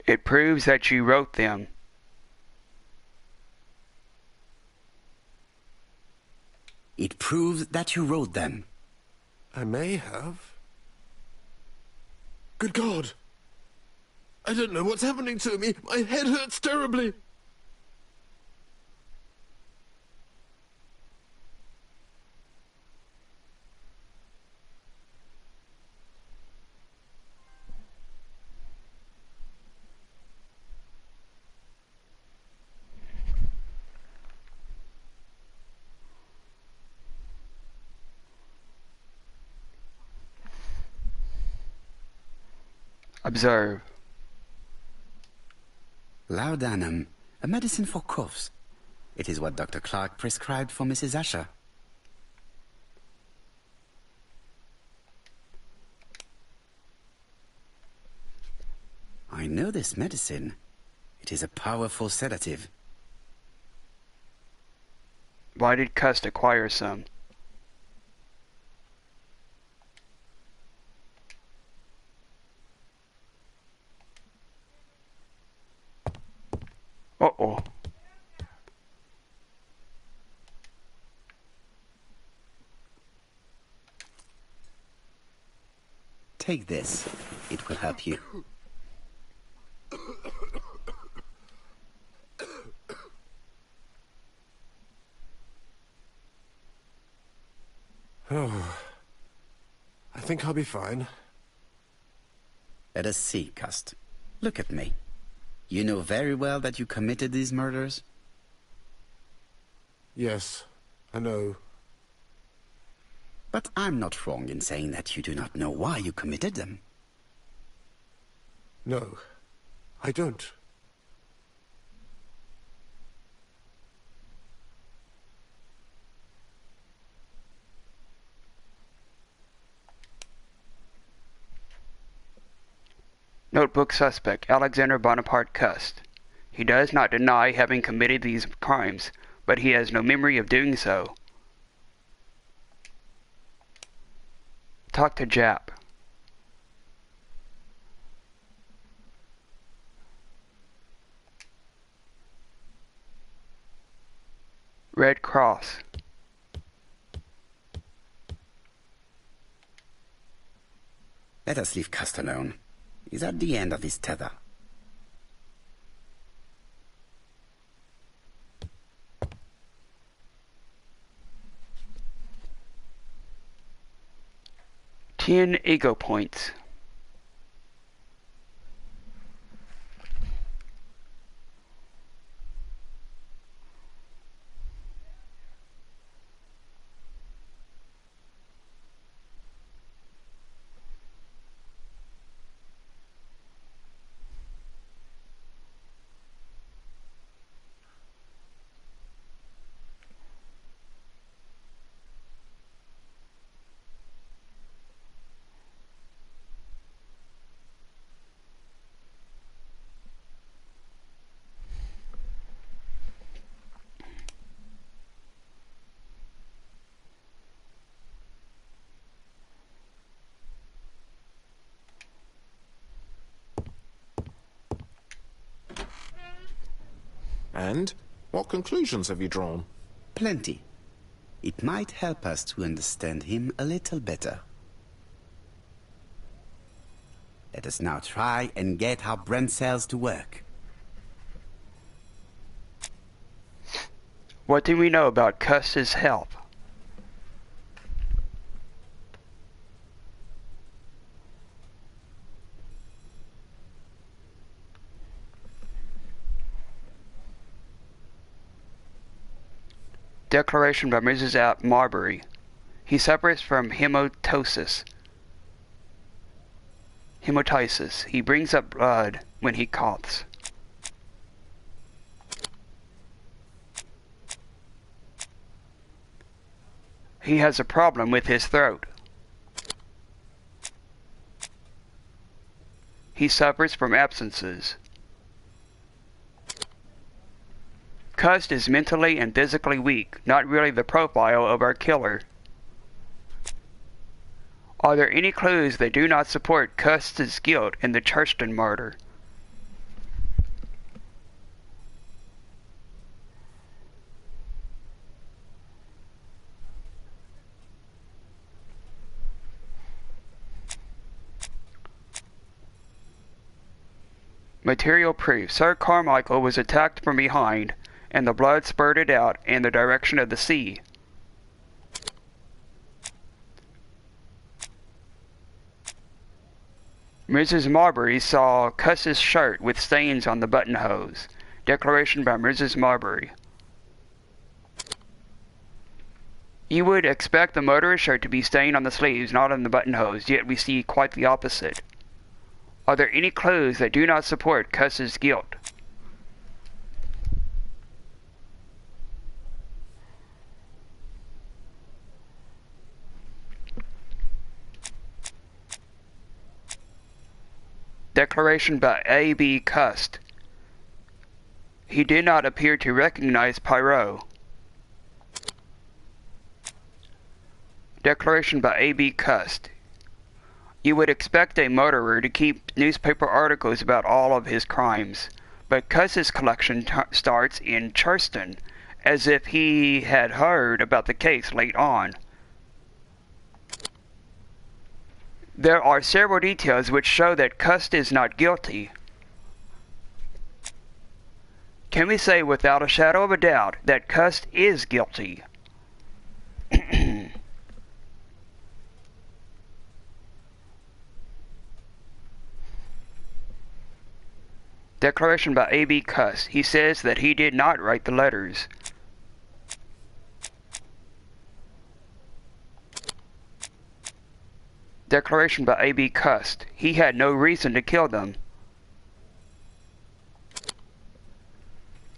It proves that you wrote them. It proves that you wrote them. I may have. Good God! I don't know what's happening to me. My head hurts terribly. Observe. Laudanum, a medicine for coughs. It is what Dr. Clark prescribed for Mrs. Asher. I know this medicine. It is a powerful sedative. Why did Cust acquire some? Uh-oh. Take this. It will help you. Oh, I think I'll be fine. Let us see, Cust. Look at me. You know very well that you committed these murders? Yes, I know. But I'm not wrong in saying that you do not know why you committed them. No, I don't. Notebook suspect, Alexander Bonaparte Cust. He does not deny having committed these crimes, but he has no memory of doing so. Talk to Jap. Red Cross. Let us leave Cust alone. He's at the end of his tether. Ten ego points. And what conclusions have you drawn? Plenty. It might help us to understand him a little better. Let us now try and get our brain cells to work. What do we know about Cust's health? Declaration by Mrs. Marbury. He suffers from hematosis. He brings up blood when he coughs. He has a problem with his throat. He suffers from absences. Cust is mentally and physically weak, not really the profile of our killer. Are there any clues that do not support Cust's guilt in the Churston murder? Material proof. Sir Carmichael was attacked from behind, and the blood spurted out in the direction of the sea. Mrs. Marbury saw Cust's shirt with stains on the buttonholes. Declaration by Mrs. Marbury. You would expect the murderer's shirt to be stained on the sleeves, not on the buttonholes, yet we see quite the opposite. Are there any clues that do not support Cust's guilt? Declaration by A.B. Cust. He did not appear to recognize Poirot. Declaration by A.B. Cust. You would expect a murderer to keep newspaper articles about all of his crimes, but Cust's collection starts in Churston, as if he had heard about the case late on. There are several details which show that Cust is not guilty. Can we say without a shadow of a doubt that Cust is guilty? Declaration by A.B. Cust. He says that he did not write the letters. Declaration by A.B. Cust. He had no reason to kill them.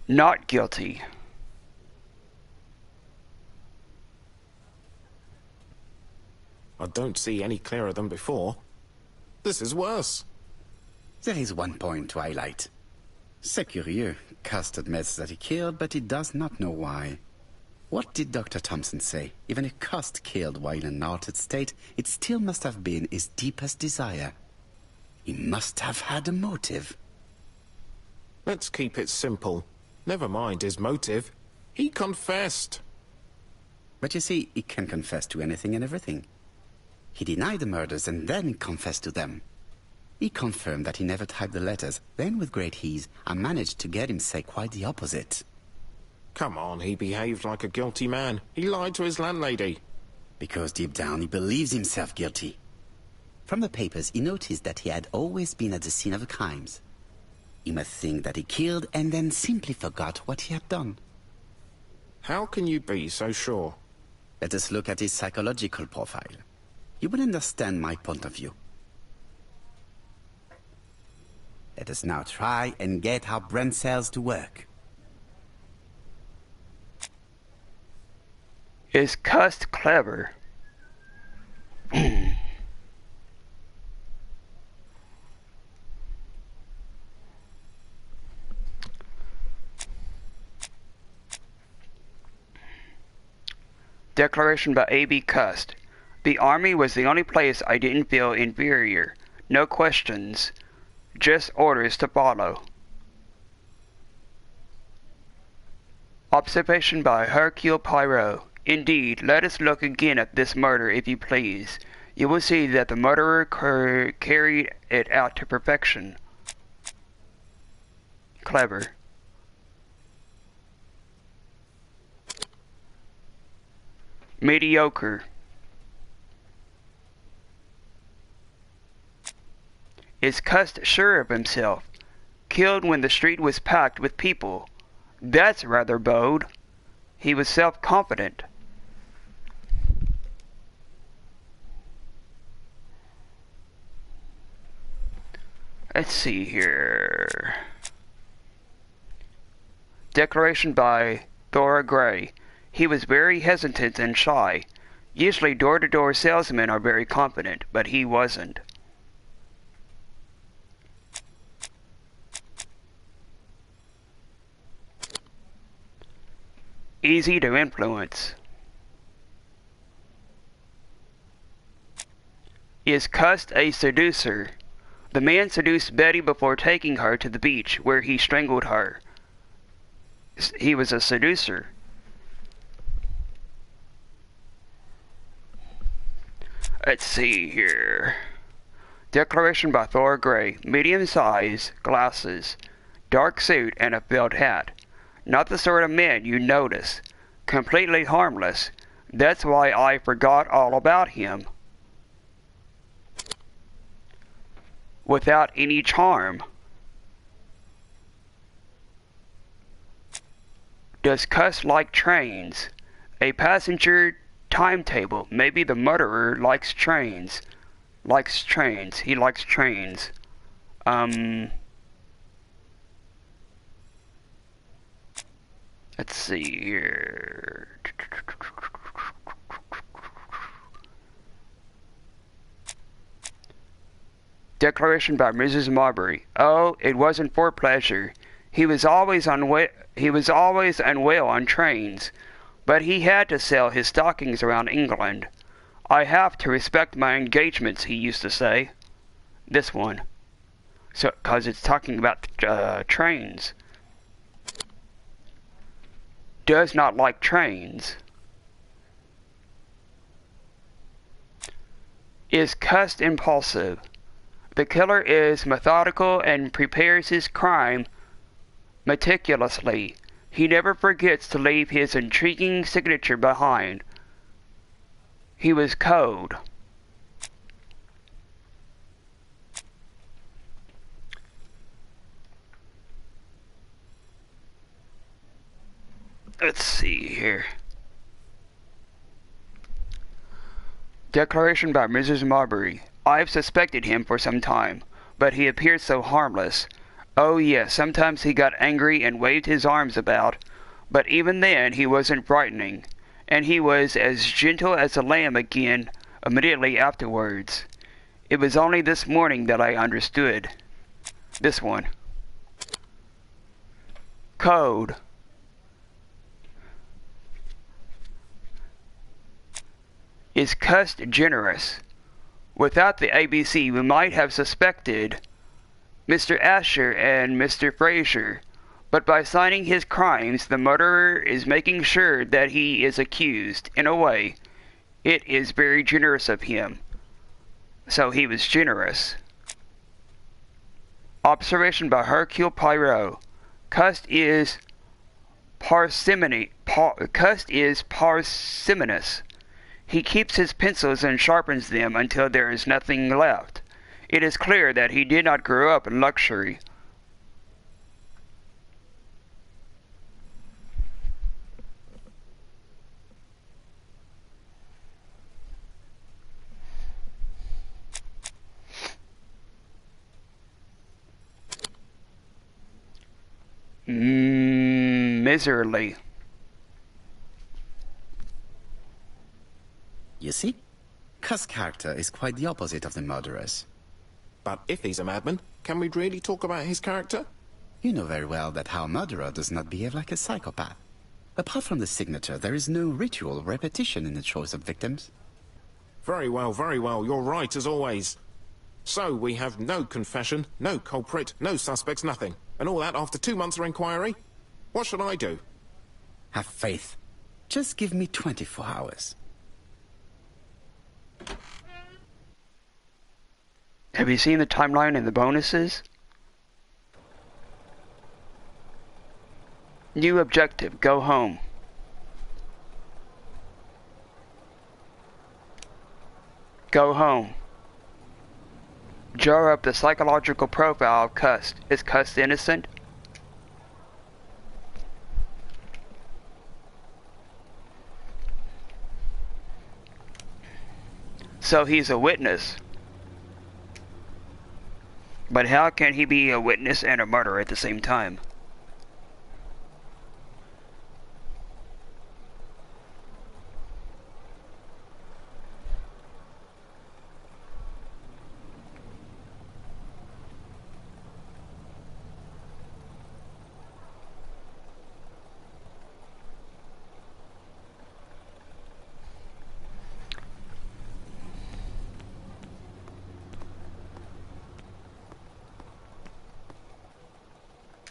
Not guilty. I don't see any clearer than before. This is worse. There is one point to highlight. C'est curieux. Cust admits that he killed, but he does not know why. What did Dr. Thompson say? Even if Cust killed while in an altered state, it still must have been his deepest desire. He must have had a motive. Let's keep it simple. Never mind his motive. He confessed. But you see, he can confess to anything and everything. He denied the murders and then confessed to them. He confirmed that he never typed the letters. Then, with great ease, I managed to get him say quite the opposite. Come on, he behaved like a guilty man. He lied to his landlady. Because deep down he believes himself guilty. From the papers, he noticed that he had always been at the scene of the crimes. He must think that he killed and then simply forgot what he had done. How can you be so sure? Let us look at his psychological profile. You will understand my point of view. Let us now try and get our brain cells to work. Is Cust clever? Declaration by A.B. Cust. The army was the only place I didn't feel inferior. No questions. Just orders to follow. Observation by Hercule Poirot. Indeed, let us look again at this murder, if you please. You will see that the murderer carried it out to perfection. Clever. Mediocre. Is cussed sure of himself. Killed when the street was packed with people. That's rather bold. He was self-confident. Let's see here. Declaration by Thora Gray. He was very hesitant and shy. Usually door-to-door salesmen are very confident, but he wasn't. Easy to influence. Is cussed a seducer. The man seduced Betty before taking her to the beach, where he strangled her. He was a seducer. Let's see here. Declaration by Thora Gray. Medium size, glasses, dark suit, and a felt hat. Not the sort of man you notice. Completely harmless. That's why I forgot all about him. Without any charm. Does cuss like trains? A passenger timetable. Maybe the murderer likes trains. Likes trains. He likes trains. Let's see here. Declaration by Mrs. Marbury. Oh, it wasn't for pleasure. He was always unwell on trains, but he had to sell his stockings around England. I have to respect my engagements, he used to say. This one. So, 'cause it's talking about trains. Does not like trains. Is cussed impulsive. The killer is methodical and prepares his crime meticulously. He never forgets to leave his intriguing signature behind. He was cold. Let's see here. Declaration by Mrs. Marbury. I've suspected him for some time, but he appeared so harmless. Oh yes, sometimes he got angry and waved his arms about, but even then he wasn't frightening, and he was as gentle as a lamb again immediately afterwards. It was only this morning that I understood. This one. Code. Is cussed generous. Without the ABC, we might have suspected Mr. Asher and Mr. Fraser, but by signing his crimes, the murderer is making sure that he is accused. In a way, it is very generous of him. So he was generous. Observation by Hercule Poirot. Cussed is parsimony. Cussed is parsimonious. He keeps his pencils and sharpens them until there is nothing left. It is clear that he did not grow up in luxury. Miserly. You see? Cuss' character is quite the opposite of the murderer's. But if he's a madman, can we really talk about his character? You know very well that our murderer does not behave like a psychopath. Apart from the signature, there is no ritual repetition in the choice of victims. Very well, you're right as always. So we have no confession, no culprit, no suspects, nothing. And all that after 2 months of inquiry? What should I do? Have faith. Just give me 24 hours. Have you seen the timeline and the bonuses? New objective, go home. Go home. Draw up the psychological profile of Cust. Is Cust innocent? So he's a witness. But how can he be a witness and a murderer at the same time?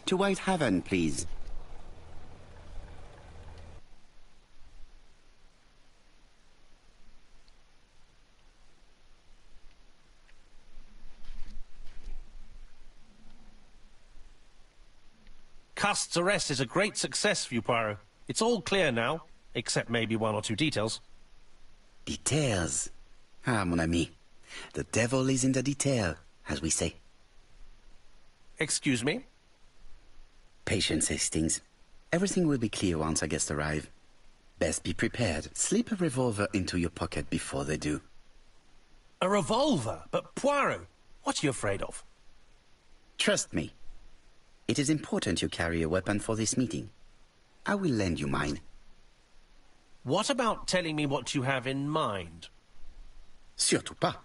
To White Haven, please. Cust's arrest is a great success for you, Poirot. It's all clear now, except maybe one or two details. Details. Ah, mon ami. The devil is in the detail, as we say. Excuse me? Patience, Hastings. Everything will be clear once our guests arrive. Best be prepared. Slip a revolver into your pocket before they do. A revolver? But Poirot, what are you afraid of? Trust me. It is important you carry a weapon for this meeting. I will lend you mine. What about telling me what you have in mind? Surtout pas.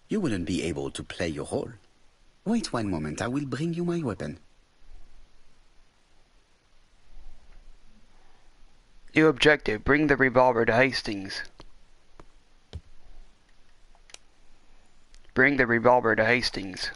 You wouldn't be able to play your role. Wait one moment, I will bring you my weapon. New objective, bring the revolver to Hastings. Bring the revolver to Hastings.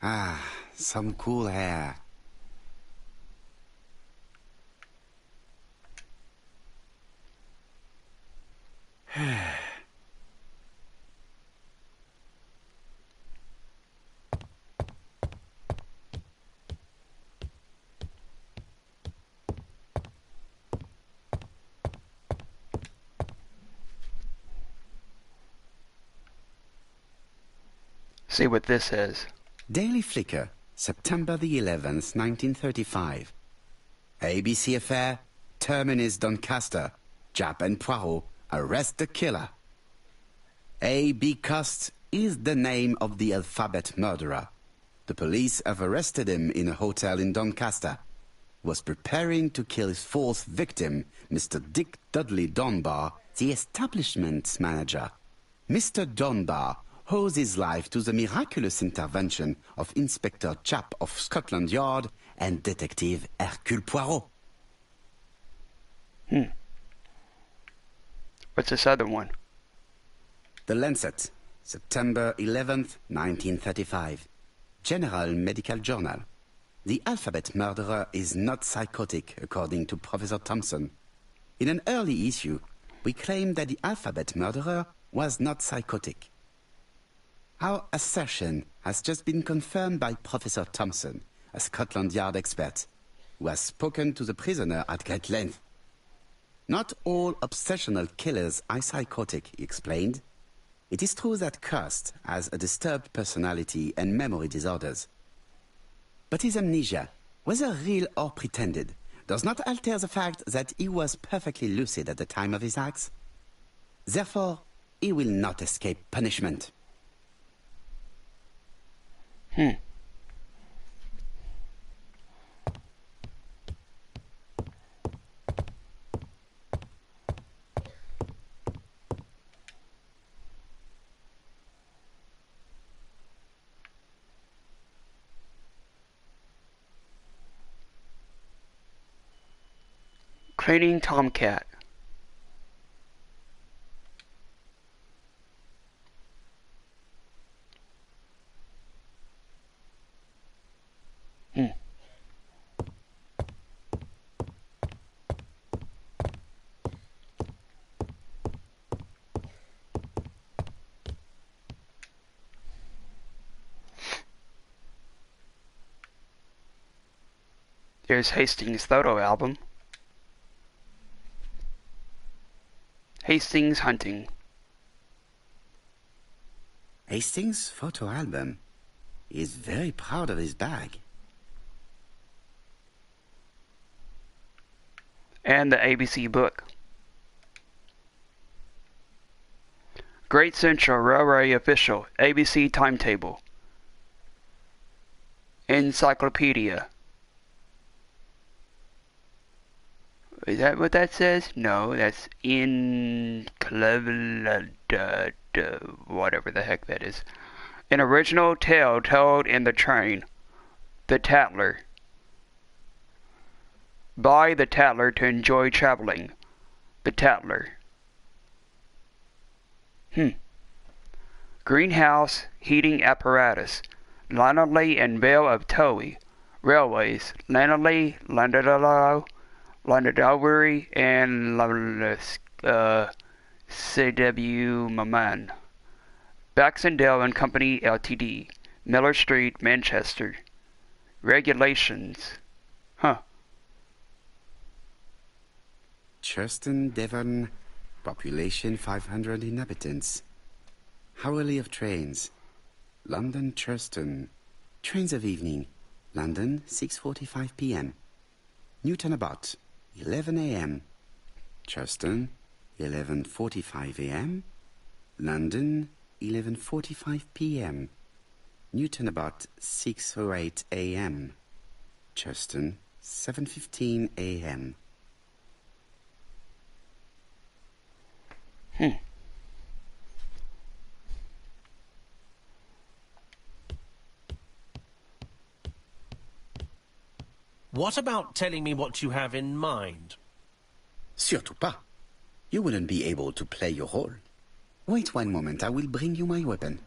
Ah, some cool hair. See what this says. Daily Flicker, September the 11th, 1935. ABC affair, Terminus Doncaster, Jap and Poirot, arrest the killer. A.B. Cust is the name of the alphabet murderer. The police have arrested him in a hotel in Doncaster. Was preparing to kill his fourth victim, Mr. Dick Dudley Dunbar, the establishment's manager. Mr. Dunbar owes his life to the miraculous intervention of Inspector Japp of Scotland Yard and Detective Hercule Poirot. What's this other one? The Lancet, September 11th, 1935. General Medical Journal. The alphabet murderer is not psychotic, according to Professor Thompson. In an early issue, we claimed that the alphabet murderer was not psychotic. Our assertion has just been confirmed by Professor Thompson, a Scotland Yard expert, who has spoken to the prisoner at great length. Not all obsessional killers are psychotic, he explained. It is true that Cust has a disturbed personality and memory disorders. But his amnesia, whether real or pretended, does not alter the fact that he was perfectly lucid at the time of his acts. Therefore, he will not escape punishment. Cleaning tomcat. Hmm. There's Hastings' photo album. Hastings hunting. Hastings' photo album. He is very proud of his bag. And the ABC book. Great Central Railway official. ABC timetable. Encyclopedia. Is that what that says? No, that's in whatever the heck that is. An original tale told in the train. The Tattler. Buy the Tattler to enjoy traveling. The Tattler. Greenhouse heating apparatus. Lanoley and Vale of Towie. Railways. Lanoley, Londonderry, and C.W. Maman. Baxendale and Company Ltd. Miller Street, Manchester. Regulations. Churston, Devon. Population 500 inhabitants. Hourly of trains. London, Churston. Trains of evening. London, 6:45 p.m. Newton about 11 a.m. Churston, 11:45 a.m. London, 11:45 p.m. Newton about 6:08 a.m. Churston, 7:15 a.m. What about telling me what you have in mind? Surtout pas. You wouldn't be able to play your role. Wait one moment, I will bring you my weapon.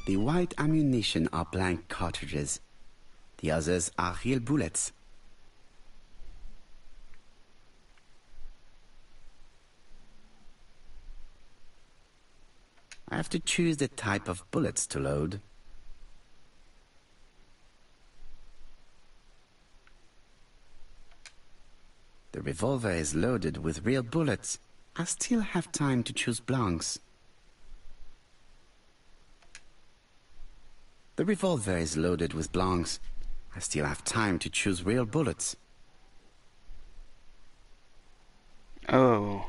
The white ammunition are blank cartridges. The others are real bullets. I have to choose the type of bullets to load. The revolver is loaded with real bullets. I still have time to choose blanks. The revolver is loaded with blanks. I still have time to choose real bullets. Oh.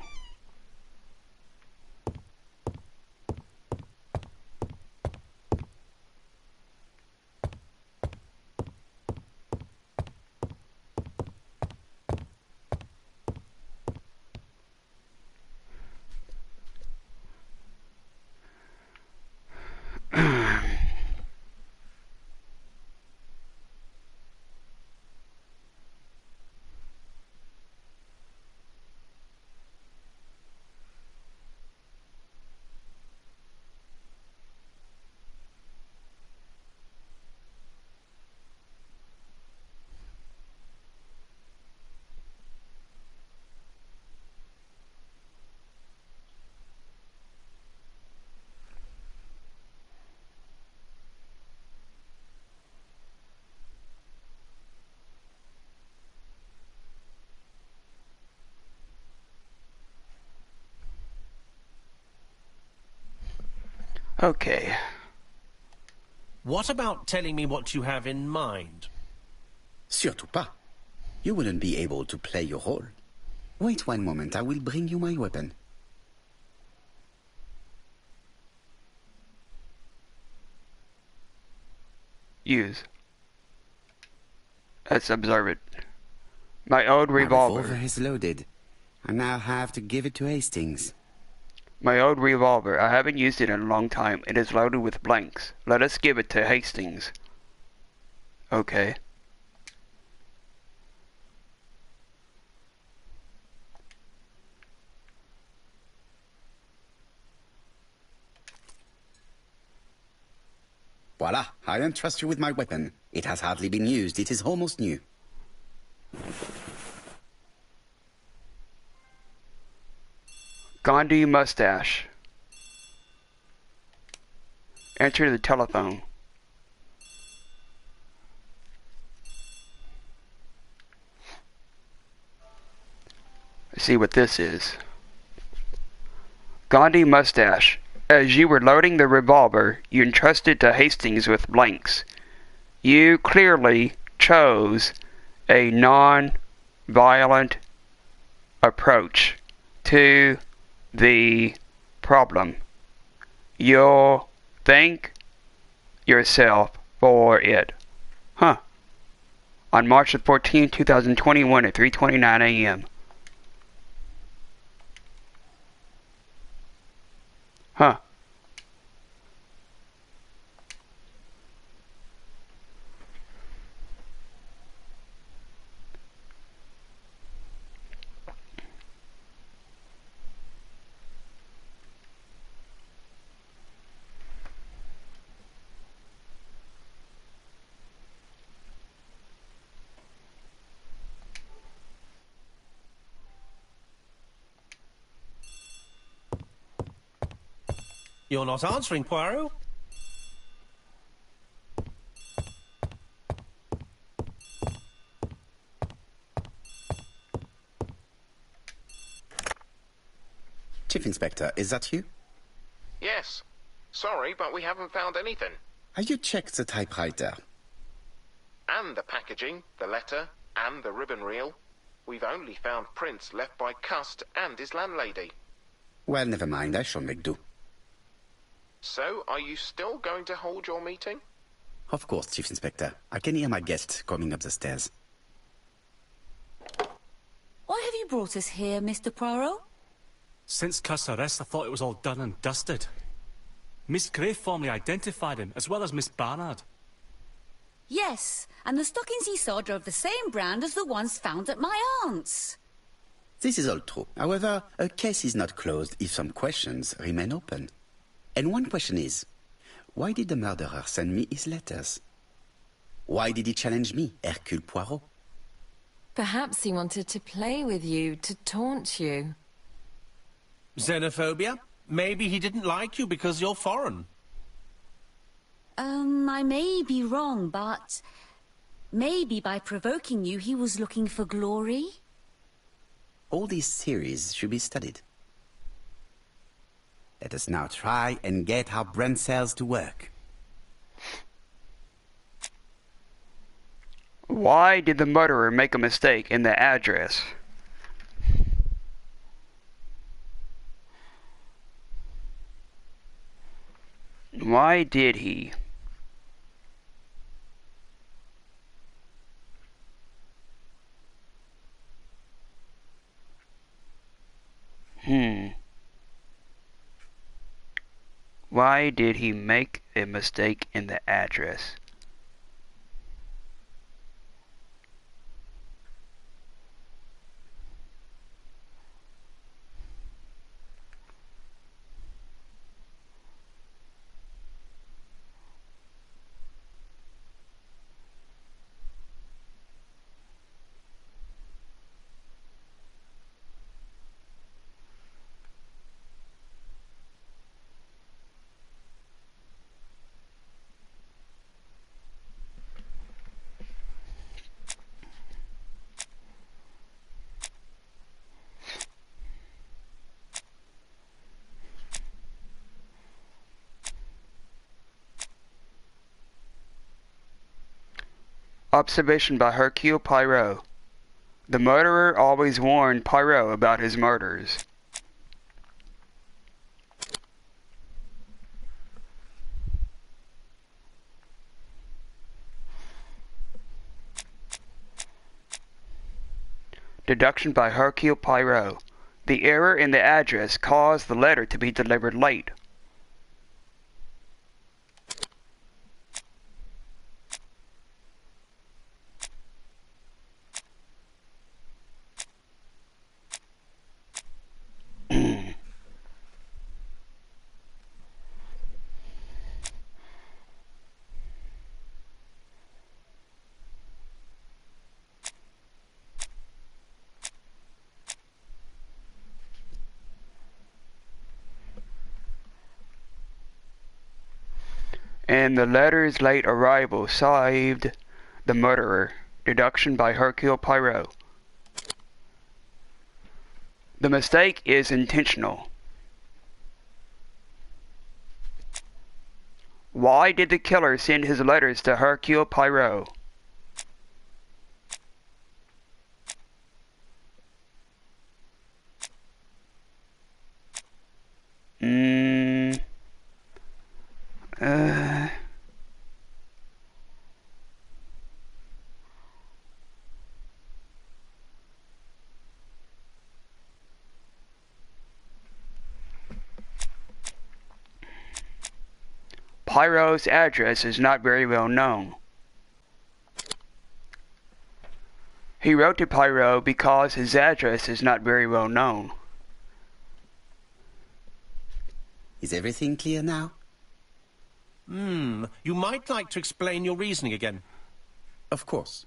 Okay. What about telling me what you have in mind? Surtout pas. You wouldn't be able to play your role. Wait one moment, I will bring you my weapon. Use. Let's observe it. My old My revolver. revolver is loaded. I now have to give it to Hastings. My old revolver. I haven't used it in a long time. It is loaded with blanks. Let us give it to Hastings. Okay. Voila, I entrust you with my weapon. It has hardly been used. It is almost new. Gandhi mustache. Enter the telephone. Let's see what this is. Gandhi mustache. As you were loading the revolver, you entrusted to Hastings with blanks. You clearly chose a non-violent approach to the problem. You'll thank yourself for it. Huh. On March the 14th, 2021 at 3:29 a.m. Huh. You're not answering, Poirot. Chief Inspector, is that you? Yes. Sorry, but we haven't found anything. Have you checked the typewriter? And the packaging, the letter, and the ribbon reel. We've only found prints left by Cust and his landlady. Well, never mind, I shall make do. So, are you still going to hold your meeting? Of course, Chief Inspector. I can hear my guest coming up the stairs. Why have you brought us here, Mr. Poirot? Since Cust's arrest, I thought it was all done and dusted. Miss Gray formally identified him, as well as Miss Barnard. Yes, and the stockings he saw drove the same brand as the ones found at my aunt's. This is all true. However, a case is not closed if some questions remain open. And one question is, why did the murderer send me his letters? Why did he challenge me, Hercule Poirot? Perhaps he wanted to play with you, to taunt you. Xenophobia? Maybe he didn't like you because you're foreign. I may be wrong, but maybe by provoking you he was looking for glory? All these theories should be studied. Let us now try and get our brain cells to work. Why did the murderer make a mistake in the address? Why did he? Why did he make a mistake in the address? Observation by Hercule Poirot. The murderer always warned Poirot about his murders. Deduction by Hercule Poirot. The error in the address caused the letter to be delivered late. And the letter's late arrival saved the murderer. Deduction by Hercule Poirot. The mistake is intentional. Why did the killer send his letters to Hercule Poirot? Poirot's address is not very well known. He wrote to Poirot because his address is not very well known. Is everything clear now? You might like to explain your reasoning again. Of course.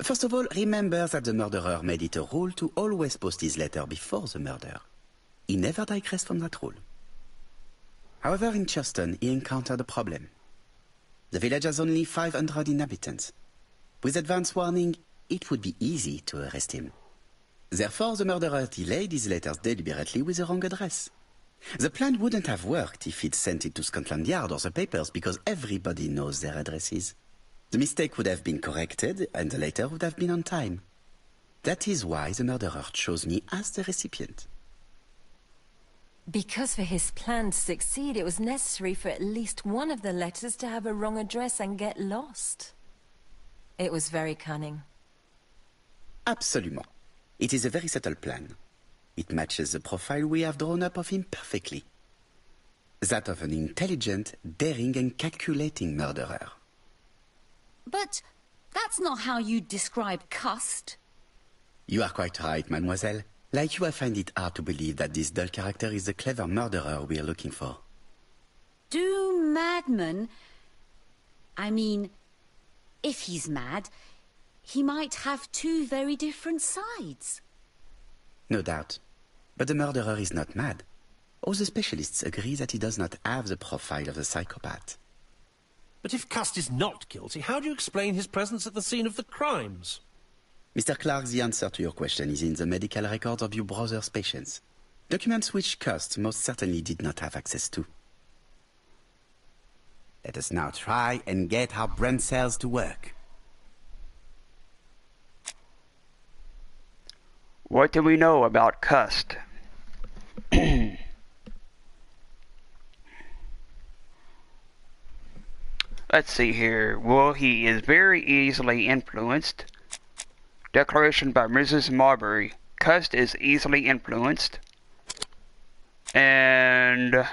First of all, remember that the murderer made it a rule to always post his letter before the murder. He never digressed from that rule. However, in Churston, he encountered a problem. The village has only 500 inhabitants. With advance warning, it would be easy to arrest him. Therefore, the murderer delayed his letters deliberately with the wrong address. The plan wouldn't have worked if he'd sent it to Scotland Yard or the papers because everybody knows their addresses. The mistake would have been corrected and the letter would have been on time. That is why the murderer chose me as the recipient. Because for his plan to succeed, it was necessary for at least one of the letters to have a wrong address and get lost. It was very cunning. Absolument. It is a very subtle plan. It matches the profile we have drawn up of him perfectly. That of an intelligent, daring and calculating murderer. But that's not how you describe Cust. You are quite right, mademoiselle. Like you, I find it hard to believe that this dull character is the clever murderer we are looking for. Do madmen... I mean, if he's mad, he might have two very different sides. No doubt. But the murderer is not mad. All the specialists agree that he does not have the profile of the psychopath. But if Cust is not guilty, how do you explain his presence at the scene of the crimes? Mr. Clark, the answer to your question is in the medical records of your brother's patients. Documents which Cust most certainly did not have access to. Let us now try and get our brain cells to work. What do we know about Cust? Let's see here. Well, he is very easily influenced. Declaration by Mrs. Marbury. Cust is easily influenced. And,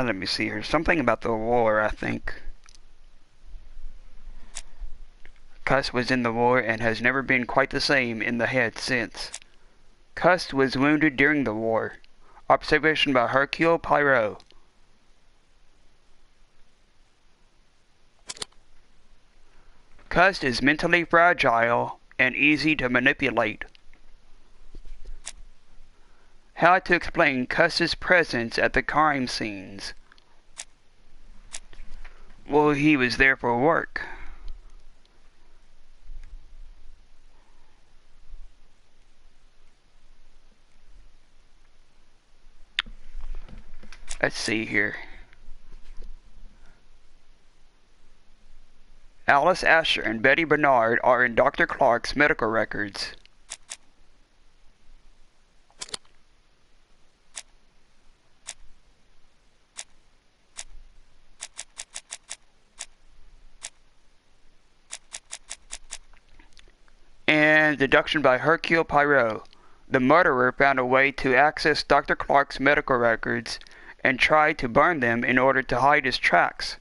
let me see here. Something about the war, I think. Cust was in the war and has never been quite the same in the head since. Cust was wounded during the war. Observation by Hercule Poirot. Cust is mentally fragile and easy to manipulate. How to explain Cust's presence at the crime scenes? Well, he was there for work. Let's see here. Alice Asher and Betty Bernard are in Dr. Clark's medical records. And deduction by Hercule Poirot. The murderer found a way to access Dr. Clark's medical records and tried to burn them in order to hide his tracks.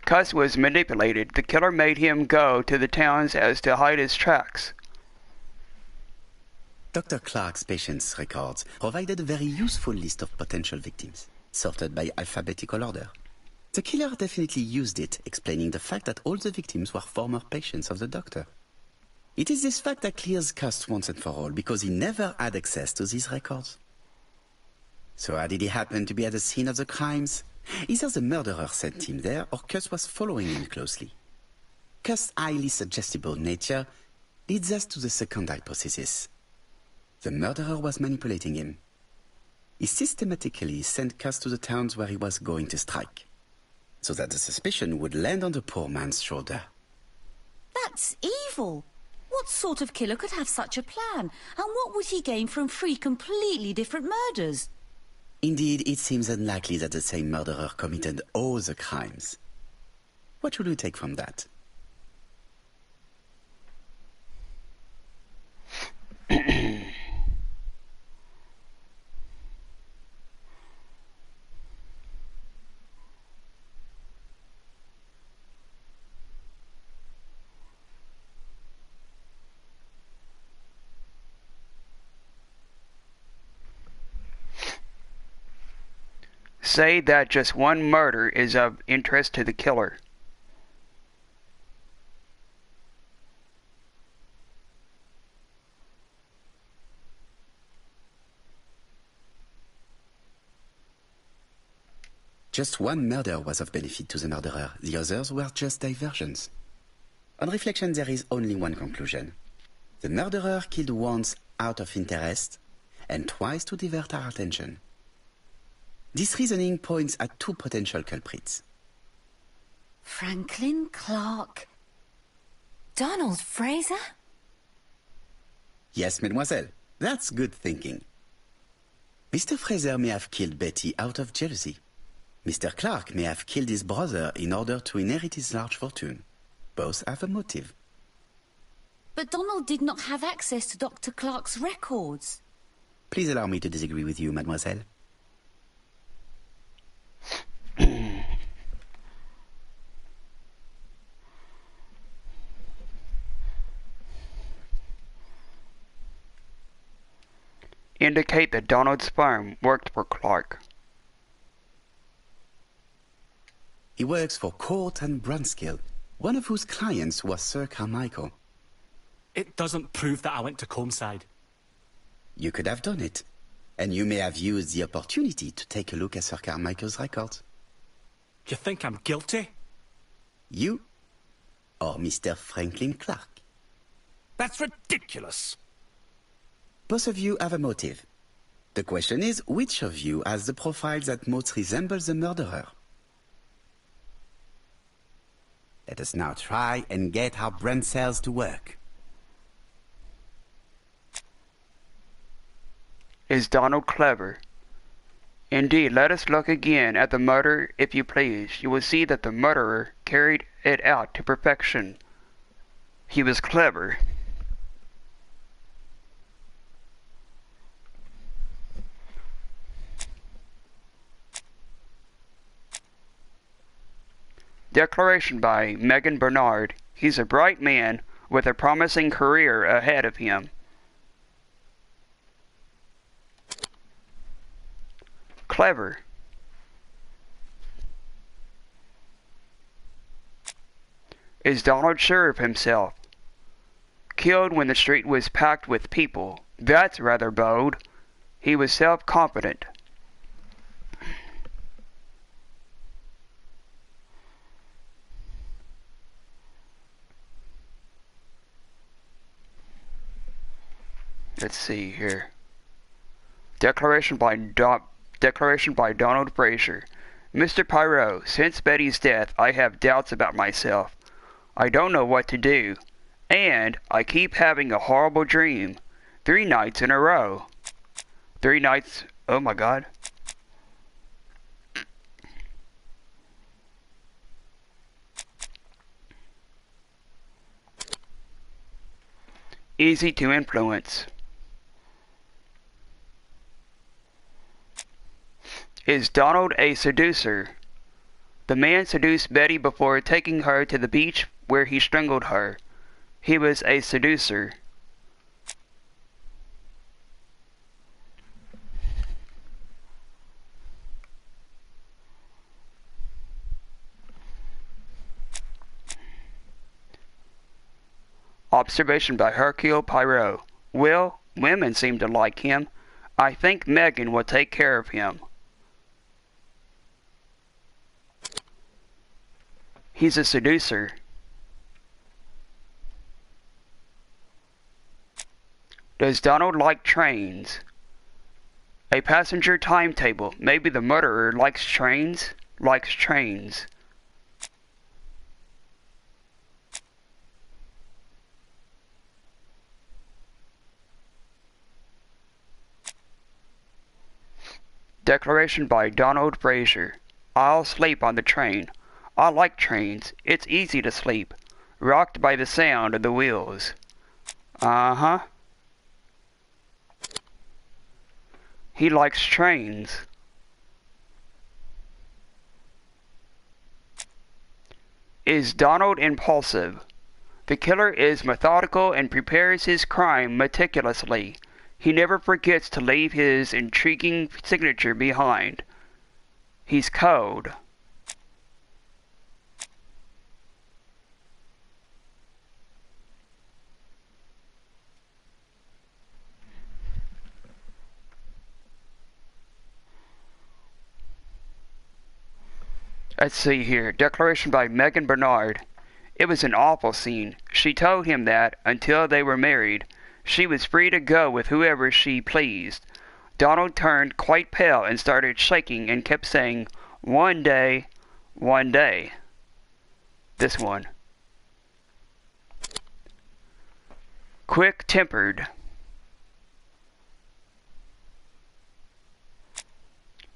Cuss was manipulated. The killer made him go to the towns as to hide his tracks. Dr. Clark's patients' records provided a very useful list of potential victims, sorted by alphabetical order. The killer definitely used it, explaining the fact that all the victims were former patients of the doctor. It is this fact that clears Cuss once and for all, because he never had access to these records. So how did he happen to be at the scene of the crimes? Either the murderer sent him there, or Cuss was following him closely. Cuss' highly suggestible nature leads us to the second hypothesis. The murderer was manipulating him. He systematically sent Cuss to the towns where he was going to strike, so that the suspicion would land on the poor man's shoulder. That's evil. What sort of killer could have such a plan? And what would he gain from 3 completely different murders? Indeed, it seems unlikely that the same murderer committed all the crimes. What should we take from that? Say that just one murder is of interest to the killer. Just one murder was of benefit to the murderer. The others were just diversions. On reflection, there is only one conclusion. The murderer killed once out of interest and twice to divert our attention. This reasoning points at 2 potential culprits. Franklin Clark. Donald Fraser? Yes, mademoiselle. That's good thinking. Mr. Fraser may have killed Betty out of jealousy. Mr. Clark may have killed his brother in order to inherit his large fortune. Both have a motive. But Donald did not have access to Dr. Clark's records. Please allow me to disagree with you, mademoiselle. Indicate that Donald's firm worked for Clark. He works for Court and Brunskill, one of whose clients was Sir Carmichael. It doesn't prove that I went to Comeside. You could have done it, and you may have used the opportunity to take a look at Sir Carmichael's records. You think I'm guilty? You or Mr. Franklin Clark? That's ridiculous. Both of you have a motive. The question is, which of you has the profile that most resembles the murderer? Let us now try and get our brain cells to work. Is Donald clever? Indeed, let us look again at the murder, if you please. You will see that the murderer carried it out to perfection. He was clever. Declaration by Megan Bernard. He's a bright man with a promising career ahead of him. Clever. Is Donald sure of himself? Killed when the street was packed with people. That's rather bold. He was self-confident. Let's see here. Declaration by Donald Fraser. Mr. Poirot, since Betty's death, I have doubts about myself. I don't know what to do, and I keep having a horrible dream. 3 nights in a row. 3 nights. Oh my God. Easy to influence. Is Donald a seducer? The man seduced Betty before taking her to the beach where he strangled her. He was a seducer. Observation by Hercule Poirot. Well, women seem to like him. I think Megan will take care of him. He's a seducer. Does Donald like trains? A passenger timetable. Maybe the murderer likes trains? Likes trains. Declaration by Donald Fraser. I'll sleep on the train. I like trains. It's easy to sleep, rocked by the sound of the wheels. Uh-huh. He likes trains. Is Donald impulsive? The killer is methodical and prepares his crime meticulously. He never forgets to leave his intriguing signature behind. He's cold. Let's see here. Declaration by Megan Bernard. It was an awful scene. She told him that, until they were married, she was free to go with whoever she pleased. Donald turned quite pale and started shaking and kept saying, one day, one day. This one. Quick-tempered.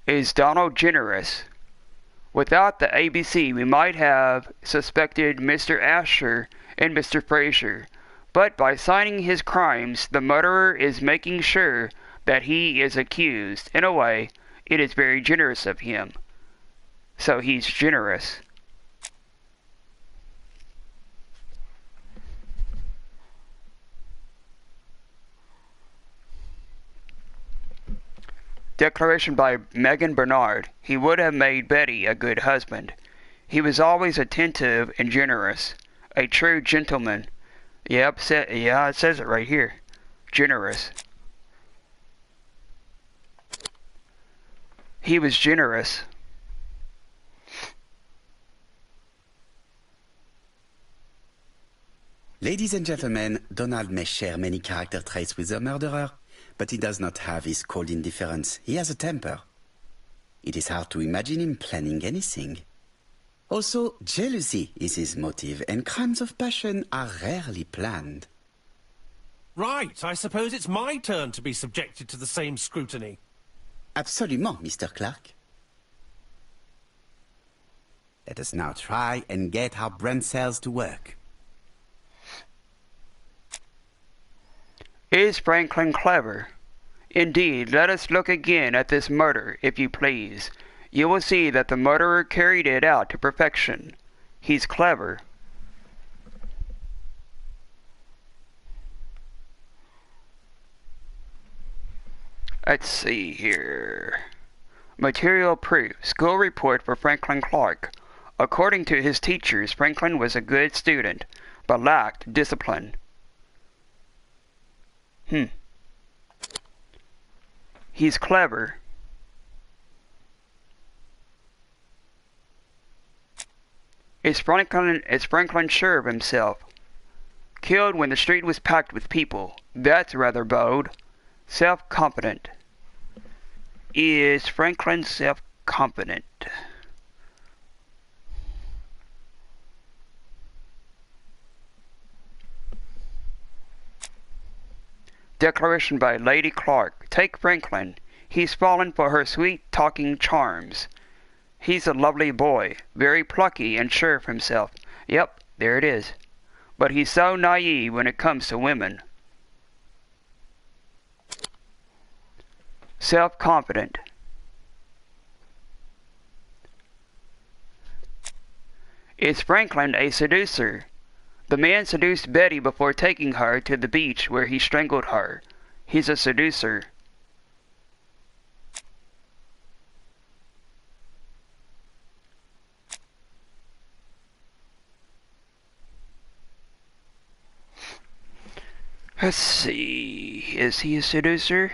Is Donald generous? Without the ABC, we might have suspected Mr. Asher and Mr. Fraser, but by signing his crimes, the murderer is making sure that he is accused. In a way, it is very generous of him. So he's generous. Declaration by Megan Bernard. He would have made Betty a good husband. He was always attentive and generous. A true gentleman. Yep, it says it right here. Generous. He was generous. Ladies and gentlemen, Donald may share many character traits with the murderer, but he does not have his cold indifference. He has a temper. It is hard to imagine him planning anything. Also, jealousy is his motive, and crimes of passion are rarely planned. Right, I suppose it's my turn to be subjected to the same scrutiny. Absolument, Mr. Clark. Let us now try and get our brain cells to work. Is Franklin clever? Indeed, let us look again at this murder, if you please. You will see that the murderer carried it out to perfection. He's clever. Let's see here. Material proof. School report for Franklin Clark. According to his teachers, Franklin was a good student, but lacked discipline. He's clever. Is Franklin sure of himself? Killed when the street was packed with people. That's rather bold. Self-confident. Is Franklin self-confident? Declaration by Lady Clark. Take Franklin. He's fallen for her sweet talking charms. He's a lovely boy, very plucky and sure of himself. Yep, there it is. But he's so naive when it comes to women. Self-confident. Is Franklin a seducer? The man seduced Betty before taking her to the beach where he strangled her. He's a seducer. Let's see. Is he a seducer?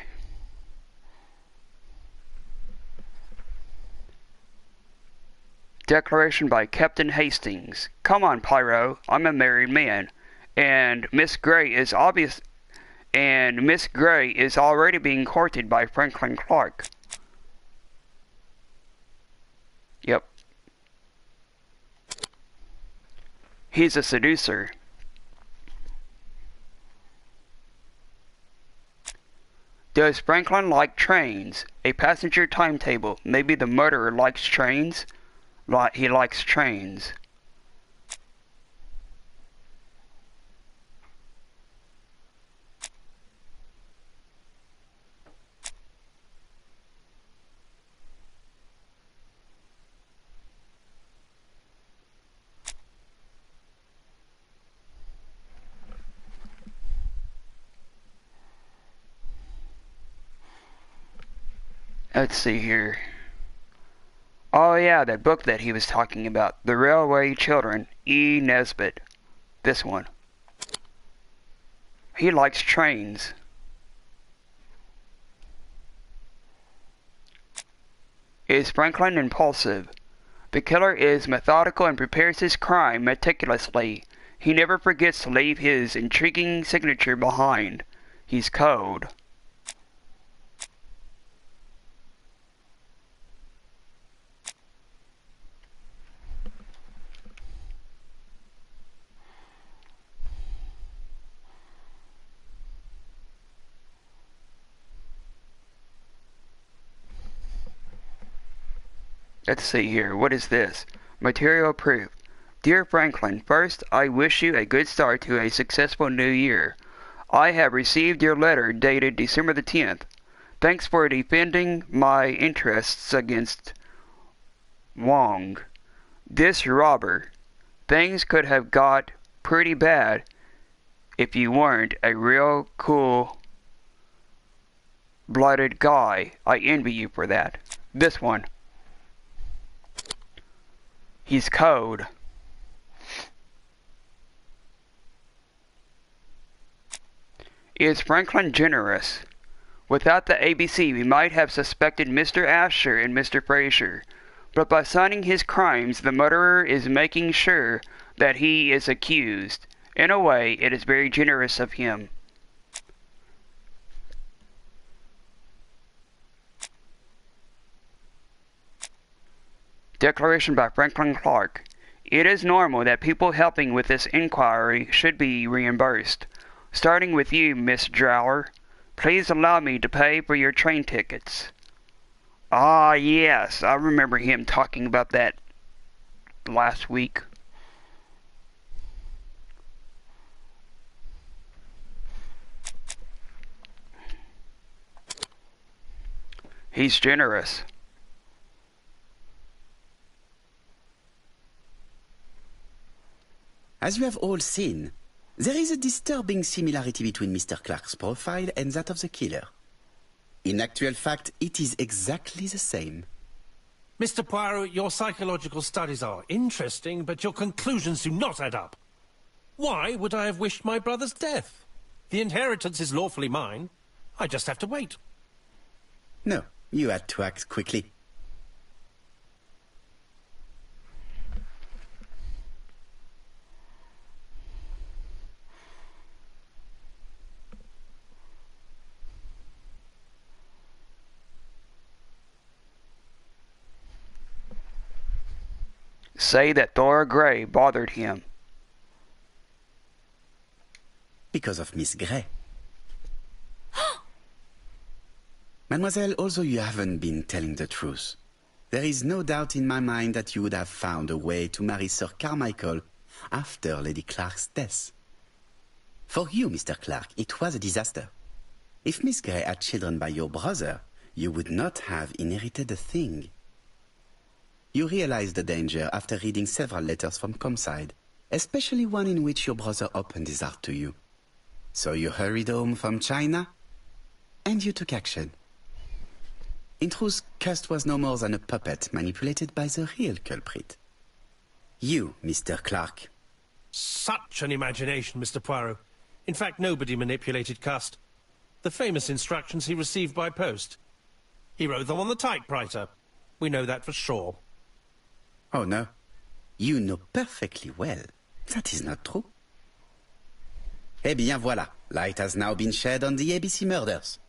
Declaration by Captain Hastings. Come on, Pyro. I'm a married man. And Miss Gray is already being courted by Franklin Clark. Yep. He's a seducer. Does Franklin like trains? A passenger timetable. Maybe the murderer likes trains? He likes trains. Let's see here. Oh yeah, that book that he was talking about. The Railway Children. E. Nesbit. This one. He likes trains. Is Franklin impulsive? The killer is methodical and prepares his crime meticulously. He never forgets to leave his intriguing signature behind. He's cold. Let's see here. What is this? Material proof. Dear Franklin, first, I wish you a good start to a successful new year. I have received your letter dated December the 10th. Thanks for defending my interests against Wong, this robber. Things could have got pretty bad if you weren't a real cool-blooded guy. I envy you for that. This one. He's cold. Is Franklin generous? Without the ABC, we might have suspected Mr. Asher and Mr. Fraser. But by signing his crimes, the murderer is making sure that he is accused. In a way, it is very generous of him. Declaration by Franklin Clark. It is normal that people helping with this inquiry should be reimbursed. Starting with you, Miss Drower. Please allow me to pay for your train tickets. Ah, yes, I remember him talking about that last week. He's generous. As you have all seen, there is a disturbing similarity between Mr. Clark's profile and that of the killer. In actual fact, it is exactly the same. Mr. Poirot, your psychological studies are interesting, but your conclusions do not add up. Why would I have wished my brother's death? The inheritance is lawfully mine. I just have to wait. No, you had to act quickly. Say that Thora Gray bothered him. Because of Miss Gray. Mademoiselle, although you haven't been telling the truth, there is no doubt in my mind that you would have found a way to marry Sir Carmichael after Lady Clark's death. For you, Mr. Clark, it was a disaster. If Miss Gray had children by your brother, you would not have inherited a thing. You realized the danger after reading several letters from Comside, especially one in which your brother opened his heart to you. So you hurried home from China, and you took action. In truth, Cust was no more than a puppet manipulated by the real culprit. You, Mr. Clark. Such an imagination, Mr. Poirot. In fact, nobody manipulated Cust. The famous instructions he received by post. He wrote them on the typewriter. We know that for sure. Oh, no. You know perfectly well. That is not true. Eh bien, voilà. Light has now been shed on the ABC murders.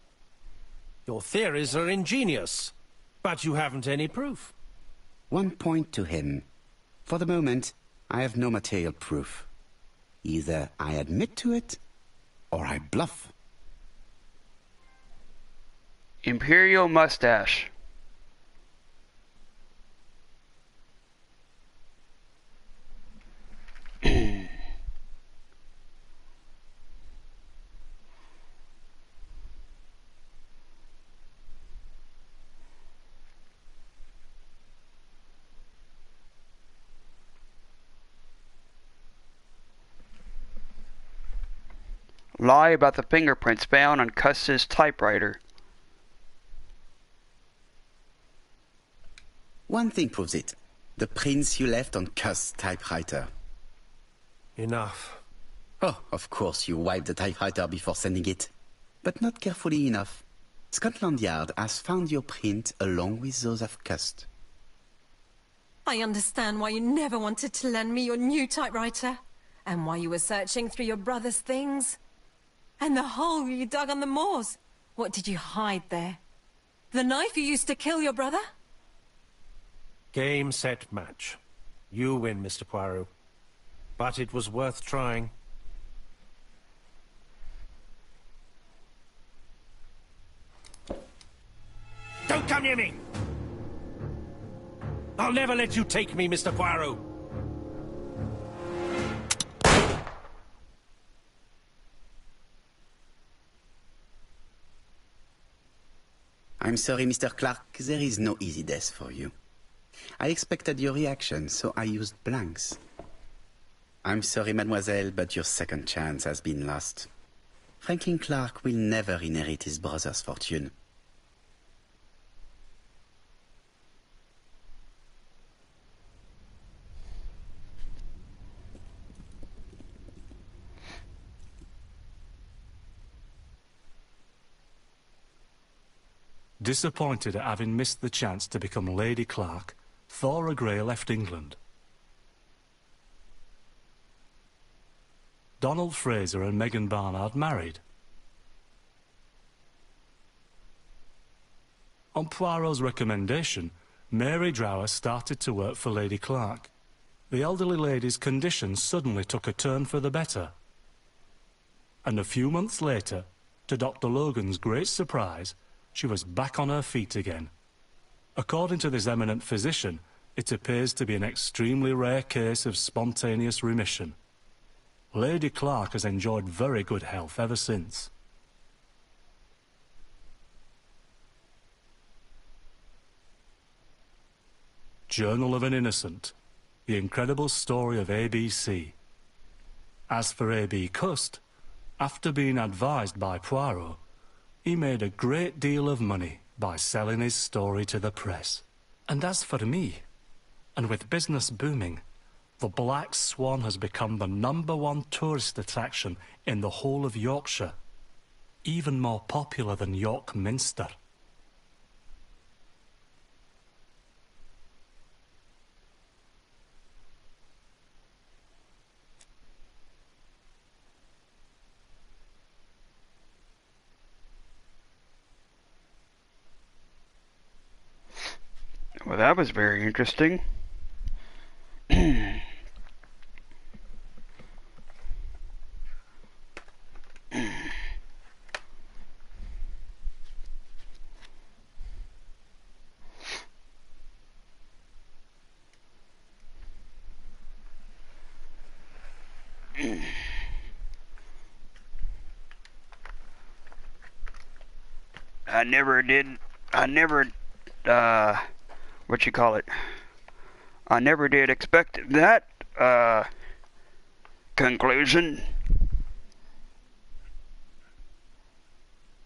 Your theories are ingenious, but you haven't any proof. One point to him. For the moment, I have no material proof. Either I admit to it, or I bluff. Imperial mustache. Lie about the fingerprints found on Cust's typewriter. One thing proves it. The prints you left on Cust's typewriter. Enough. Oh, of course you wiped the typewriter before sending it. But not carefully enough. Scotland Yard has found your print along with those of Cust. I understand why you never wanted to lend me your new typewriter. And why you were searching through your brother's things. And the hole you dug on the moors. What did you hide there? The knife you used to kill your brother? Game, set, match. You win, Mr. Poirot. But it was worth trying. Don't come near me! I'll never let you take me, Mr. Poirot! I'm sorry, Mr. Clark, there is no easy death for you. I expected your reaction, so I used blanks. I'm sorry, mademoiselle, but your second chance has been lost. Franklin Clark will never inherit his brother's fortune. Disappointed at having missed the chance to become Lady Clark, Thora Gray left England. Donald Fraser and Megan Barnard married. On Poirot's recommendation, Mary Drower started to work for Lady Clark. The elderly lady's condition suddenly took a turn for the better. And a few months later, to Dr. Logan's great surprise, she was back on her feet again. According to this eminent physician, it appears to be an extremely rare case of spontaneous remission. Lady Clark has enjoyed very good health ever since. Journal of an Innocent. The Incredible Story of ABC. As for A.B. Cust, after being advised by Poirot, he made a great deal of money by selling his story to the press. And as for me, and with business booming, the Black Swan has become the #1 tourist attraction in the whole of Yorkshire, even more popular than York Minster. Well, that was very interesting. I never did. I never. What you call it? I never did expect that. Conclusion.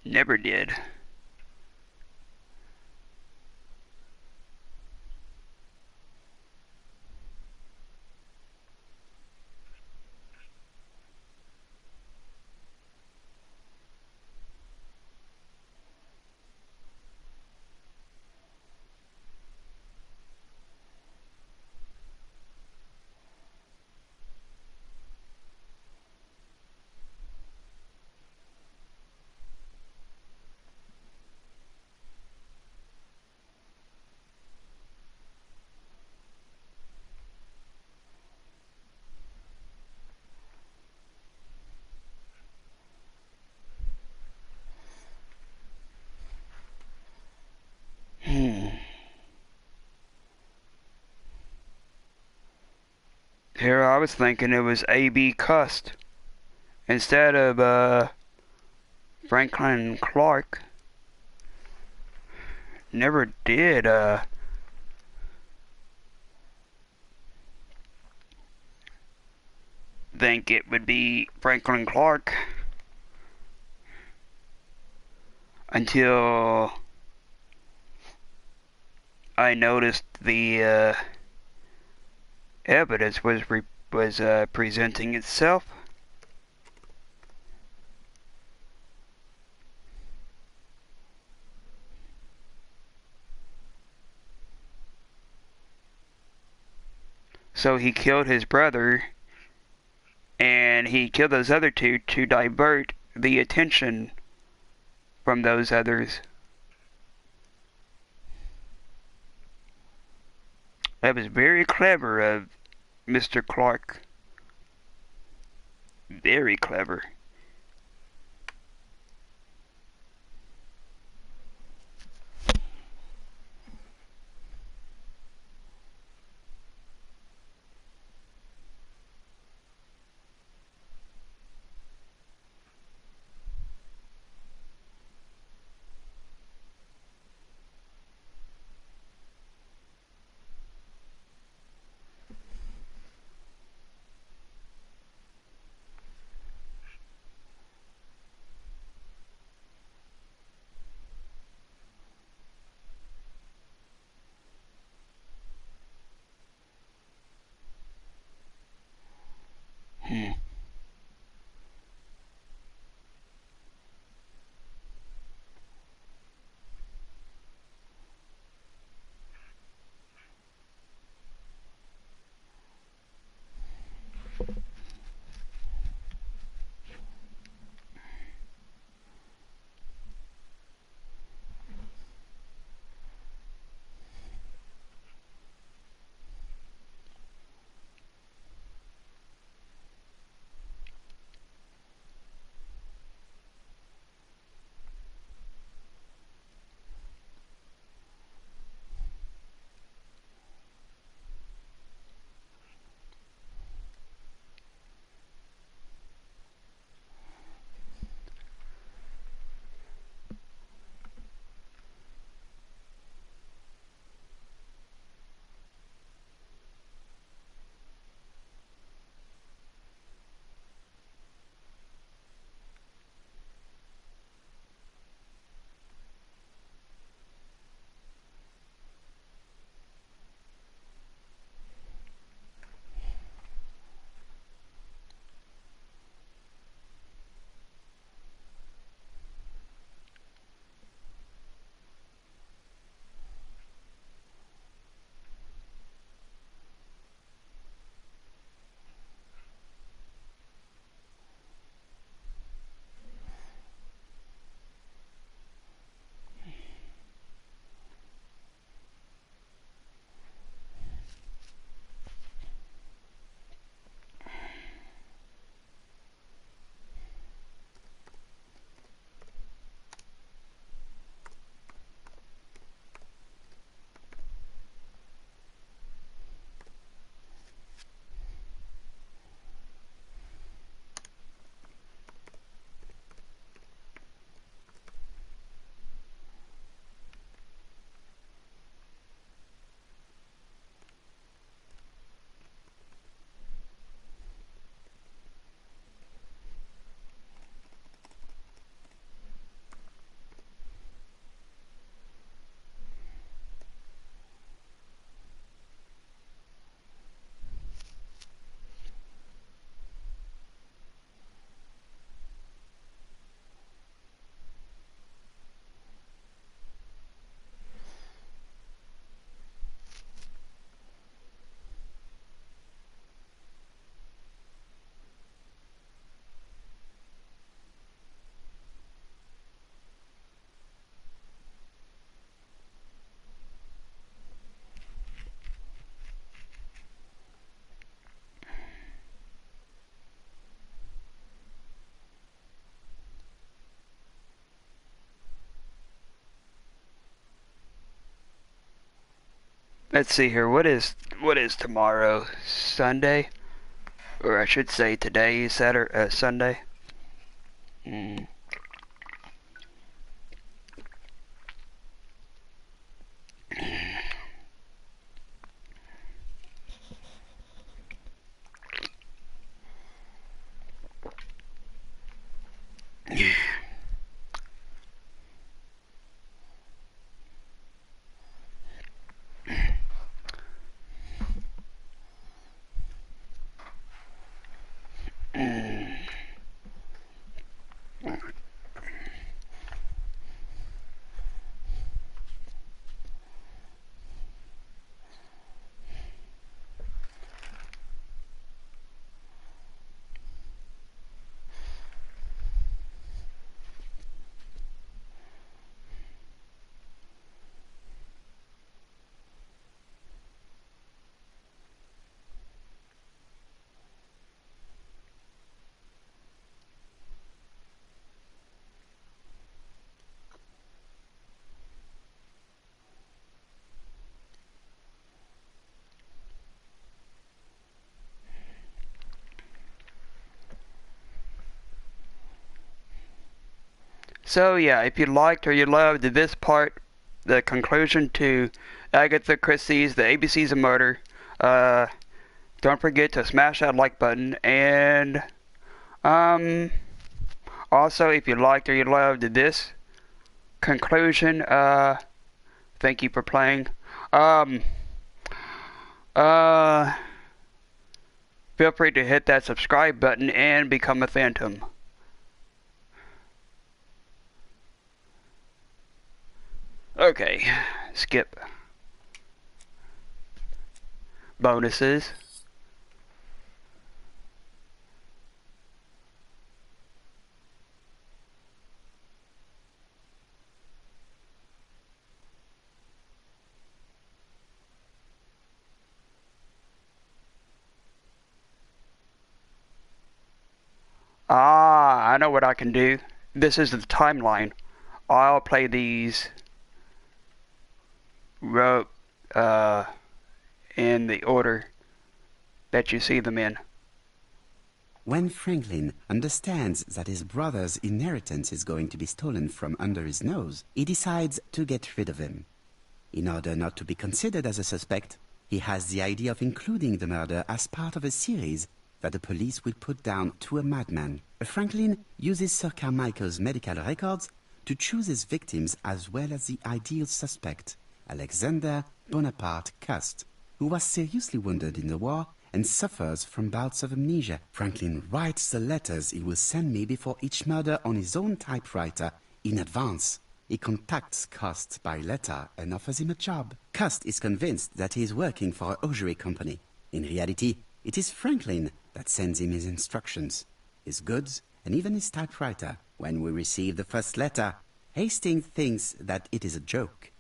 Never did. Here I was thinking it was A.B. Cust instead of Franklin Clark. Never did think it would be Franklin Clark until I noticed the evidence was presenting itself. So he killed his brother, and he killed those other two to divert the attention from those others. That was very clever of Mr. Clark. Very clever. Let's see here. What is tomorrow? Sunday, or I should say today, Saturday, Sunday. Mm. So yeah, if you liked or you loved this part, the conclusion to Agatha Christie's The ABCs of Murder, don't forget to smash that like button, and also if you liked or you loved this conclusion, thank you for playing. Feel free to hit that subscribe button and become a phantom. Okay, skip. Bonuses. I know what I can do. This is the timeline. I'll play these in the order that you see them in. When Franklin understands that his brother's inheritance is going to be stolen from under his nose, he decides to get rid of him. In order not to be considered as a suspect, he has the idea of including the murder as part of a series that the police will put down to a madman. Franklin uses Sir Carmichael's medical records to choose his victims as well as the ideal suspect, Alexander Bonaparte Cust, who was seriously wounded in the war and suffers from bouts of amnesia. Franklin writes the letters he will send me before each murder on his own typewriter in advance. He contacts Cust by letter and offers him a job. Cust is convinced that he is working for a hosiery company. In reality, it is Franklin that sends him his instructions, his goods, and even his typewriter. When we receive the first letter, Hastings thinks that it is a joke.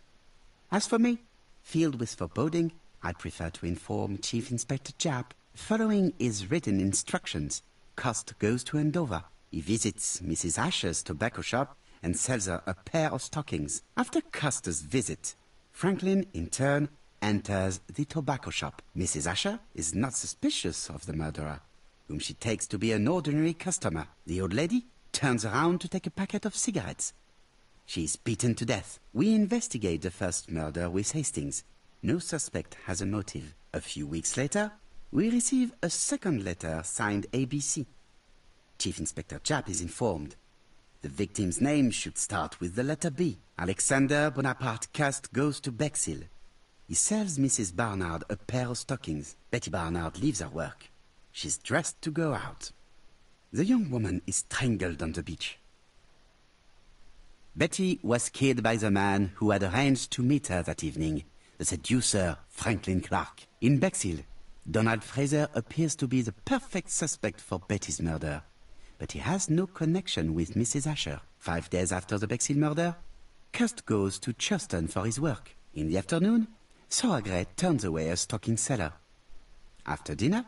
As for me, filled with foreboding, I prefer to inform Chief Inspector Japp. Following his written instructions, Cust goes to Andover. He visits Mrs. Asher's tobacco shop and sells her a pair of stockings. After Cust's visit, Franklin, in turn, enters the tobacco shop. Mrs. Asher is not suspicious of the murderer, whom she takes to be an ordinary customer. The old lady turns around to take a packet of cigarettes. She is beaten to death. We investigate the first murder with Hastings. No suspect has a motive. A few weeks later, we receive a second letter signed ABC. Chief Inspector Japp is informed. The victim's name should start with the letter B. Alexander Bonaparte Cust goes to Bexhill. He sells Mrs. Barnard a pair of stockings. Betty Barnard leaves her work. She's dressed to go out. The young woman is strangled on the beach. Betty was killed by the man who had arranged to meet her that evening, the seducer Franklin Clark. In Bexhill, Donald Fraser appears to be the perfect suspect for Betty's murder, but he has no connection with Mrs. Asher. 5 days after the Bexhill murder, Cust goes to Churston for his work. In the afternoon, Soagret turns away a stocking seller. After dinner,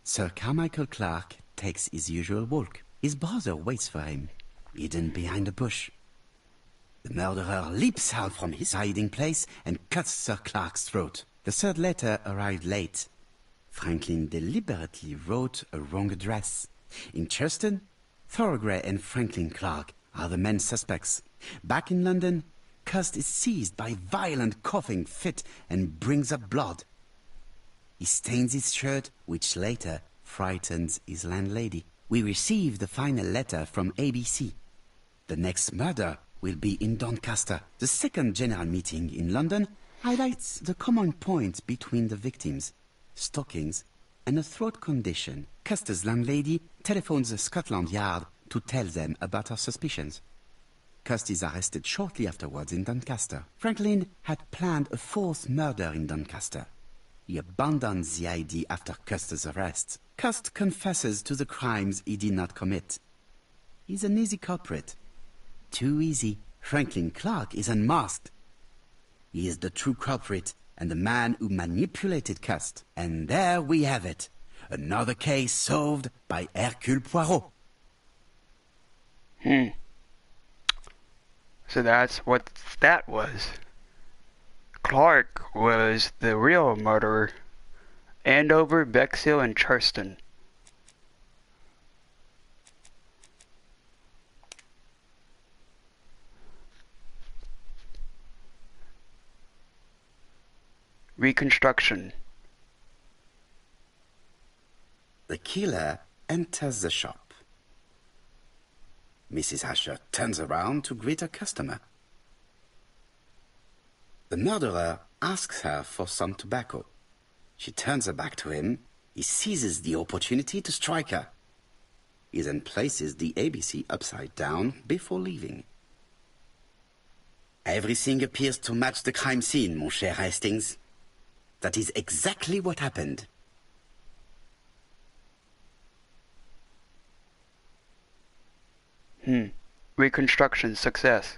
Sir Carmichael Clark takes his usual walk. His brother waits for him, hidden behind a bush. The murderer leaps out from his hiding place and cuts Sir Clark's throat. The third letter arrived late. Franklin deliberately wrote a wrong address. In Churston, Thorogray and Franklin Clark are the main suspects. Back in London, Cust is seized by violent coughing fit and brings up blood. He stains his shirt, which later frightens his landlady. We receive the final letter from ABC. The next murder will be in Doncaster. The second general meeting in London highlights the common point between the victims, stockings and a throat condition. Custer's landlady telephones the Scotland Yard to tell them about her suspicions. Cust is arrested shortly afterwards in Doncaster. Franklin had planned a fourth murder in Doncaster. He abandons the idea after Custer's arrest. Cust confesses to the crimes he did not commit. He's an easy culprit. Too easy. Franklin Clark is unmasked. He is the true culprit and the man who manipulated Cust. And there we have it. Another case solved by Hercule Poirot. So that's what that was. Clark was the real murderer. Andover, Bexhill, and Churston. Reconstruction. The killer enters the shop. Mrs. Asher turns around to greet a customer. The murderer asks her for some tobacco. She turns her back to him. He seizes the opportunity to strike her. He then places the ABC upside down before leaving. Everything appears to match the crime scene, mon cher Hastings. That is exactly what happened. Reconstruction success.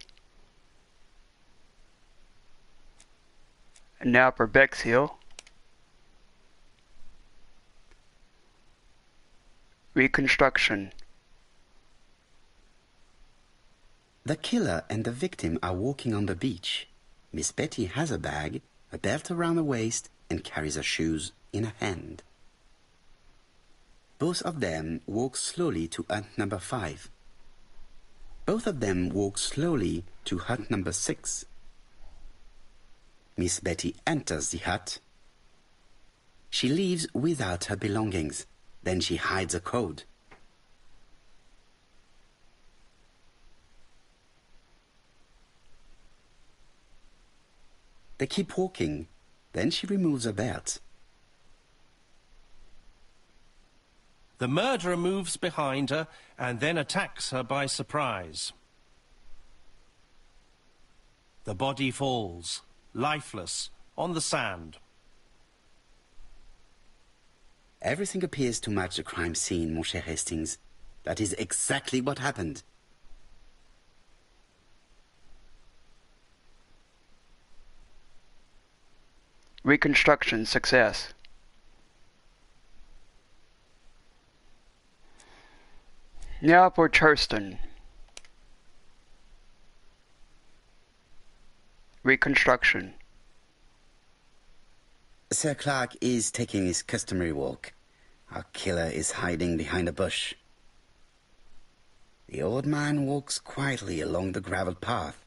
And now for Bexhill. Reconstruction. The killer and the victim are walking on the beach. Miss Betty has a bag, a belt around her waist, and carries her shoes in her hand. Both of them walk slowly to hut number 5. Both of them walk slowly to hut number 6. Miss Betty enters the hut. She leaves without her belongings. Then she hides a code. They keep walking. Then she removes her belt. The murderer moves behind her and then attacks her by surprise. The body falls, lifeless, on the sand. Everything appears to match the crime scene, mon cher Hastings. That is exactly what happened. Reconstruction success. Now for Churston. Reconstruction. Sir Clark is taking his customary walk. Our killer is hiding behind a bush. The old man walks quietly along the gravel path.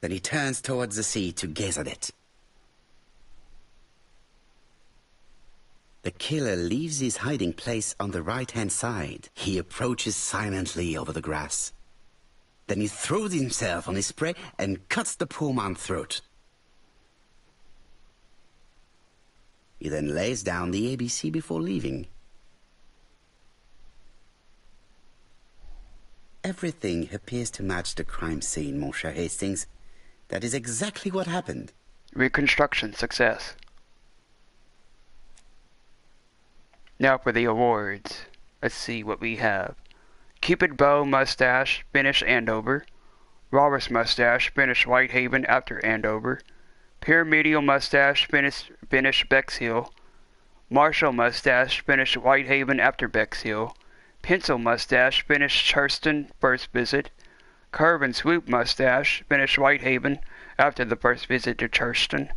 Then he turns towards the sea to gaze at it. The killer leaves his hiding place on the right-hand side. He approaches silently over the grass. Then he throws himself on his prey and cuts the poor man's throat. He then lays down the ABC before leaving. Everything appears to match the crime scene, mon cher Hastings. That is exactly what happened. Reconstruction success. Now for the awards. Let's see what we have. Cupid Bow Mustache, finish Andover. Walrus Mustache, finish Whitehaven after Andover. Pyramidal Mustache, finish Bexhill. Marshall Mustache, finish Whitehaven after Bexhill. Pencil Mustache, finish Churston, first visit. Curve and Swoop Mustache, finish Whitehaven after the first visit to Churston.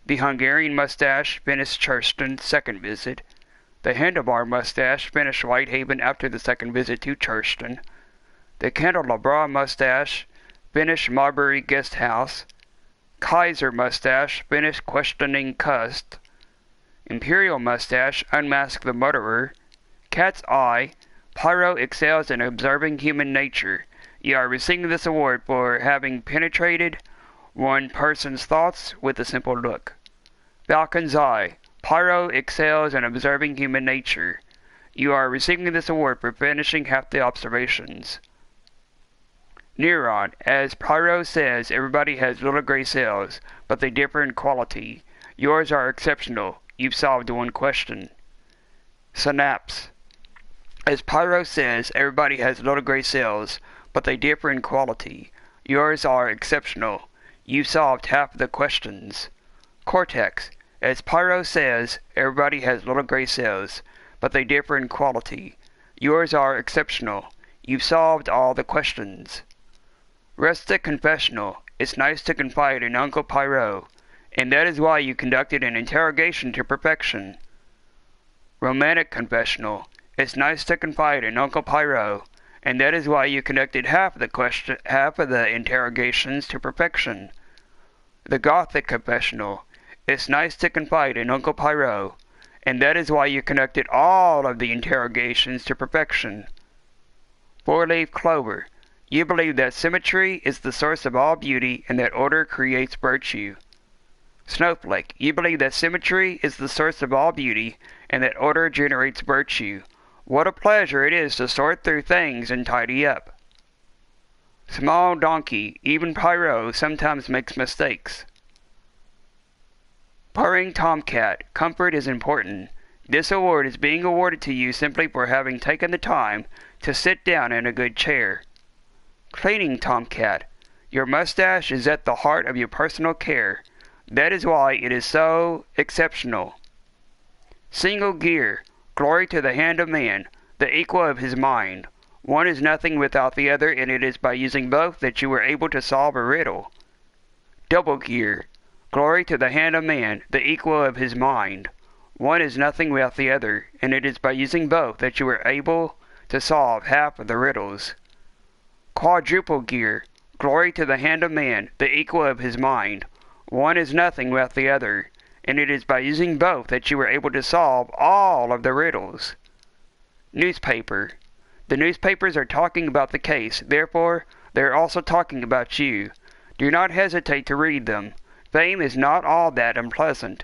The Hungarian mustache finished Churston's second visit. The handlebar mustache finished Whitehaven after the second visit to Churston. The candelabra mustache finished Marbury Guest House. Kaiser mustache finished questioning Cust. Imperial mustache unmasked the murderer. Cat's eye, Pyro excels in observing human nature. You are receiving this award for having penetrated one person's thoughts with a simple look. Falcon's eye, Pyro excels in observing human nature. You are receiving this award for finishing half the observations. Neuron, as Pyro says, everybody has little gray cells, but they differ in quality. Yours are exceptional. You've solved one question. Synapse, as Pyro says, everybody has little gray cells, but they differ in quality. Yours are exceptional. You've solved half the questions. Cortex, as Pyro says, everybody has little gray cells, but they differ in quality. Yours are exceptional. You've solved all the questions. Rustic confessional, it's nice to confide in Uncle Pyro, and that is why you conducted an interrogation to perfection. Romantic confessional, it's nice to confide in Uncle Pyro, and that is why you conducted half of the interrogations to perfection. The Gothic confessional, it's nice to confide in Uncle Pyro, and that is why you conducted all of the interrogations to perfection. Four-leaf clover, you believe that symmetry is the source of all beauty and that order creates virtue. Snowflake, you believe that symmetry is the source of all beauty and that order generates virtue. What a pleasure it is to sort through things and tidy up. Small donkey, even Pyro sometimes makes mistakes. Purring tomcat, comfort is important. This award is being awarded to you simply for having taken the time to sit down in a good chair. Cleaning tomcat, your mustache is at the heart of your personal care. That is why it is so exceptional. Single gear, glory to the hand of man, the equal of his mind. One is nothing without the other, and it is by using both that you were able to solve a riddle. Double gear, glory to the hand of man, the equal of his mind. One is nothing without the other, and it is by using both that you were able to solve half of the riddles. Quadruple gear, glory to the hand of man, the equal of his mind. One is nothing without the other, and it is by using both that you were able to solve all of the riddles. Newspaper. The newspapers are talking about the case, therefore they are also talking about you. Do not hesitate to read them. Fame is not all that unpleasant.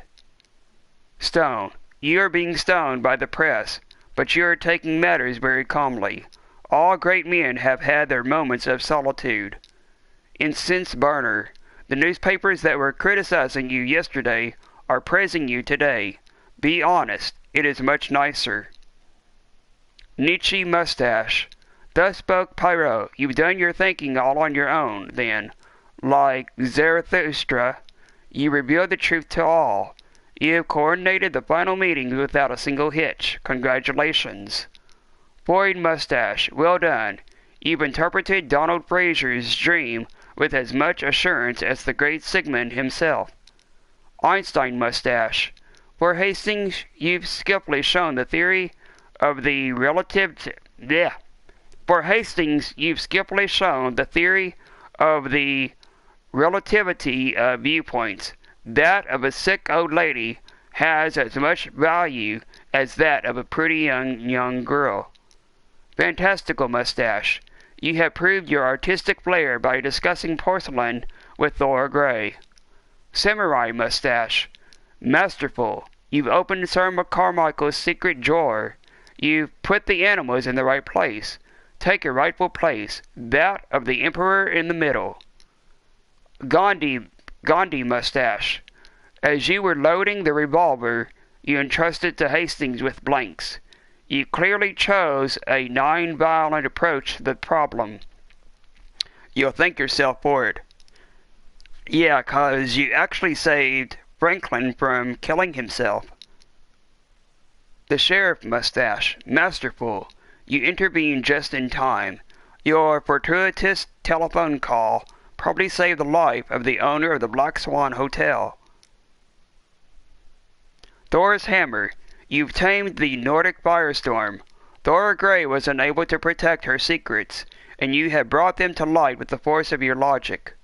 Stone. You are being stoned by the press, but you are taking matters very calmly. All great men have had their moments of solitude. Incense burner. The newspapers that were criticizing you yesterday are praising you today. Be honest. It is much nicer. Nietzsche mustache. Thus spoke Pyro. You've done your thinking all on your own, then. Like Zarathustra, you revealed the truth to all. You have coordinated the final meetings without a single hitch. Congratulations. Boyd mustache. Well done. You've interpreted Donald Fraser's dream with as much assurance as the great Sigmund himself. Einstein mustache. For Hastings, you've skillfully shown the theory of the relativity of viewpoints. That of a sick old lady has as much value as that of a pretty young girl. Fantastical mustache. You have proved your artistic flair by discussing porcelain with Thor Grey. Samurai mustache. Masterful. You've opened Sir Carmichael's secret drawer. You've put the animals in the right place. Take your rightful place, that of the Emperor in the middle. Gandhi mustache. As you were loading the revolver, you entrusted to Hastings with blanks. You clearly chose a non-violent approach to the problem. You'll thank yourself for it. Yeah, 'cause you actually saved Franklin from killing himself. The sheriff mustache. Masterful. You intervened just in time. Your fortuitous telephone call probably saved the life of the owner of the Black Swan Hotel. Thor's hammer. You've tamed the Nordic firestorm. Thora Grey was unable to protect her secrets, and you have brought them to light with the force of your logic.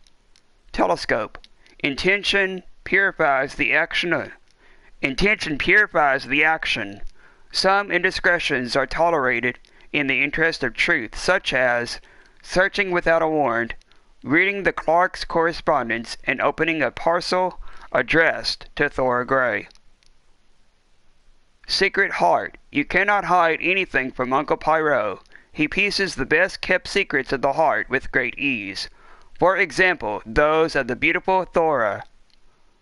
Telescope. Intention purifies the action. Intention purifies the action. Some indiscretions are tolerated in the interest of truth, such as searching without a warrant, reading the Clark's correspondence, and opening a parcel addressed to Thora Grey. Secret heart. You cannot hide anything from Uncle Poirot. He pieces the best-kept secrets of the heart with great ease. For example, those of the beautiful Thora.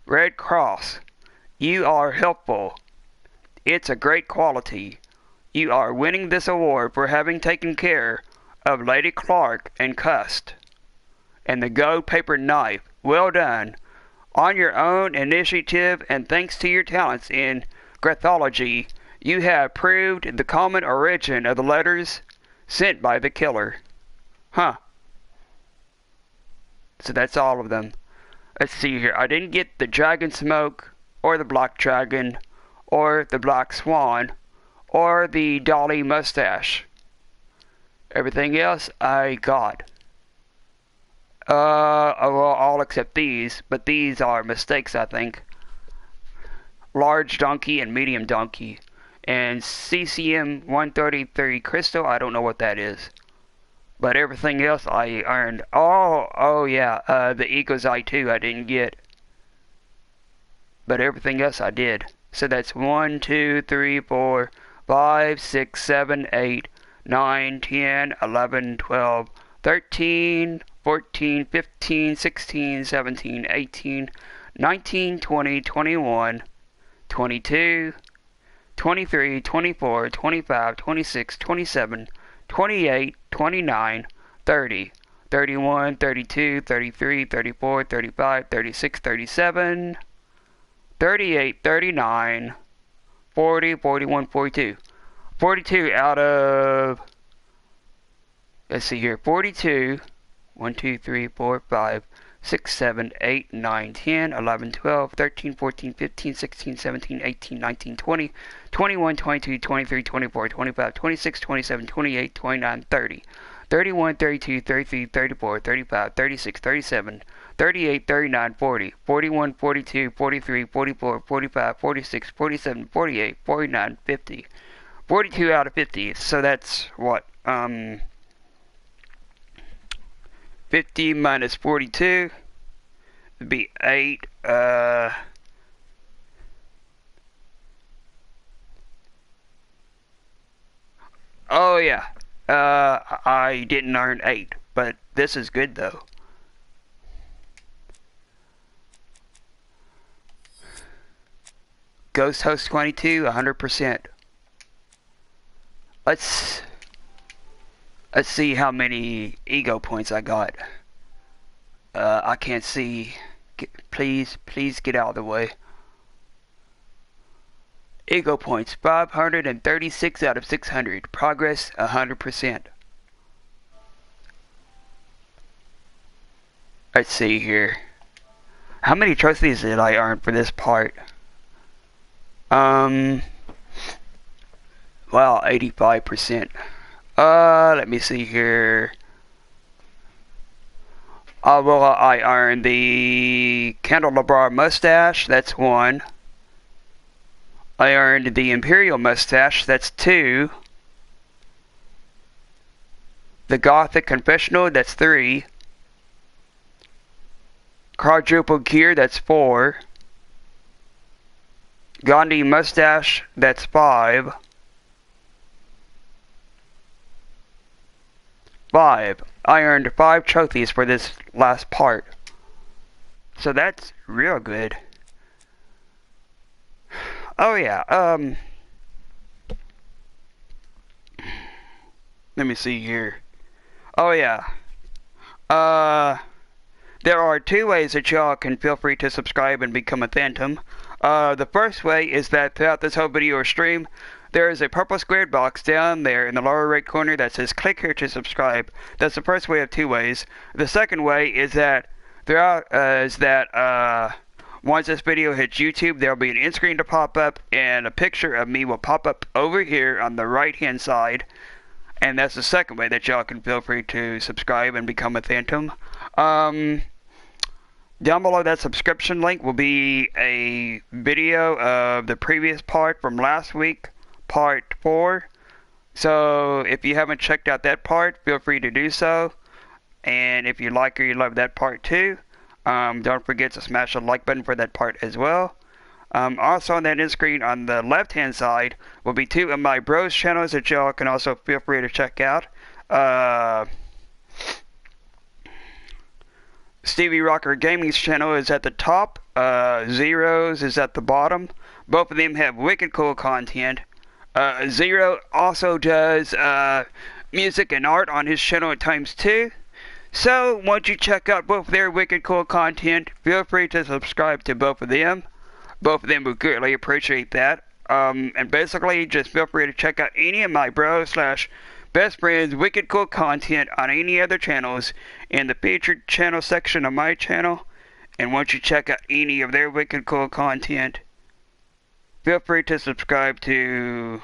Red Cross. You are helpful. It's a great quality. You are winning this award for having taken care of Lady Clark and Cust. And the gold paper knife. Well done. On your own initiative and thanks to your talents in graphology, you have proved the common origin of the letters sent by the killer. Huh. So that's all of them. Let's see here. I didn't get the dragon smoke, or the black dragon, or the black swan, or the dolly mustache. Everything else I got. Well, all except these, but these are mistakes, I think. Large donkey and medium donkey. And CCM 133 crystal, I don't know what that is. But everything else I earned. Oh yeah, the Eagle's Eye 2 I didn't get. But everything else I did. So that's 1, 2, 3, 4, 5, 6, 7, 8, 9, 10, 11, 12, 13, 14, 15, 16, 17, 18, 19, 20, 21, 22, 23, 24, 25, 26, 27, 28, 29, 30, 31, 32, 33, 34, 35, 36, 37, 38, 39, 40, 41, 42. 42 out of, let's see here, 42, 1, 2, 3, 4, 5, 6, 7, 8, 9, 10, 11, 12, 13, 14, 15, 16, 17, 18, 19, 20, 21, 22, 23, 24, 25, 26, 27, 28, 29, 30, 31, 32, 33, 34, 35, 36, 37, 38, 39, 40, 41, 42, 43, 44, 45, 46, 47, 48, 49, 50. 42 out of 50. So that's what? 50 minus 42 would be 8. Oh yeah. I didn't earn 8, but this is good though. Ghost Host 22, 100%. Let's see how many ego points I got. I can't see. Please get out of the way. Ego points, 536 out of 600. Progress, 100%. Let's see here. How many trophies did I earn for this part? Well, 85%. Let me see here. Well, I earned the Candelabra mustache, that's 1. I earned the Imperial mustache, that's 2. The Gothic confessional, that's 3. Quadruple gear, that's 4. Gandhi mustache, that's 5. 5. I earned 5 trophies for this last part. So that's real good. Oh yeah, let me see here. Oh yeah. There are 2 ways that y'all can feel free to subscribe and become a Phantom. The first way is that throughout this whole video or stream, there is a purple squared box down there in the lower right corner that says click here to subscribe. That's the first way of two ways. The second way is that once this video hits YouTube, there will be an end screen to pop up, and a picture of me will pop up over here on the right hand side. And that's the second way that y'all can feel free to subscribe and become a Phantom. Down below that subscription link will be a video of the previous part from last week, part 4. So if you haven't checked out that part, feel free to do so. And if you like or you love that part too, don't forget to smash the like button for that part as well. Also on that end screen on the left hand side will be 2 of my bros channels that y'all can also feel free to check out. Stevie Rocker Gaming's channel is at the top, Zero's is at the bottom. Both of them have wicked cool content. Zero also does music and art on his channel at times too. So once you check out both their wicked cool content, feel free to subscribe to both of them. Both of them would greatly appreciate that. And basically just feel free to check out any of my bros / best friends wicked cool content on any other channels in the featured channel section of my channel. And once you check out any of their wicked cool content, feel free to subscribe to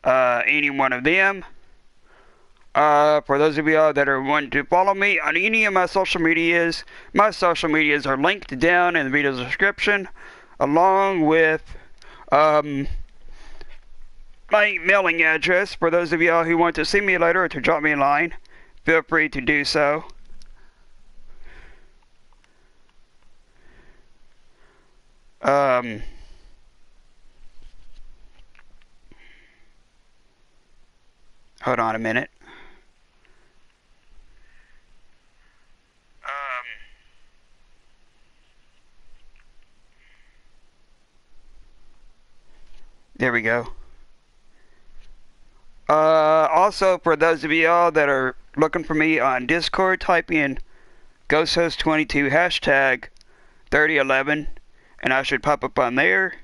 any one of them. For those of y'all that are wanting to follow me on any of my social medias are linked down in the video description, along with my mailing address. For those of y'all who want to see me later or to drop me a line, feel free to do so. Hold on a minute. There we go. Also, for those of y'all that are looking for me on Discord, type in GhostHost22 hashtag 3011 and I should pop up on there.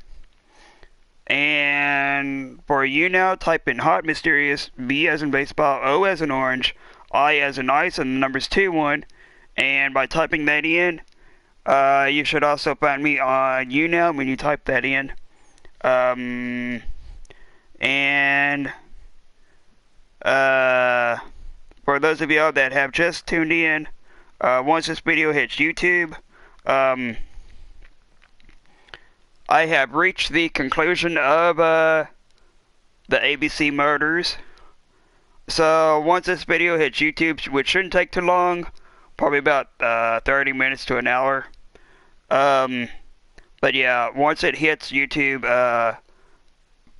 And for you now, type in Hot Mysterious, B as in baseball, O as in orange, I as in ice, and the numbers 21. And by typing that in, you should also find me on YouNow when you type that in. For those of y'all that have just tuned in, once this video hits YouTube, I have reached the conclusion of the ABC murders. So once this video hits YouTube, which shouldn't take too long, probably about 30 minutes to an hour. But yeah, once it hits YouTube,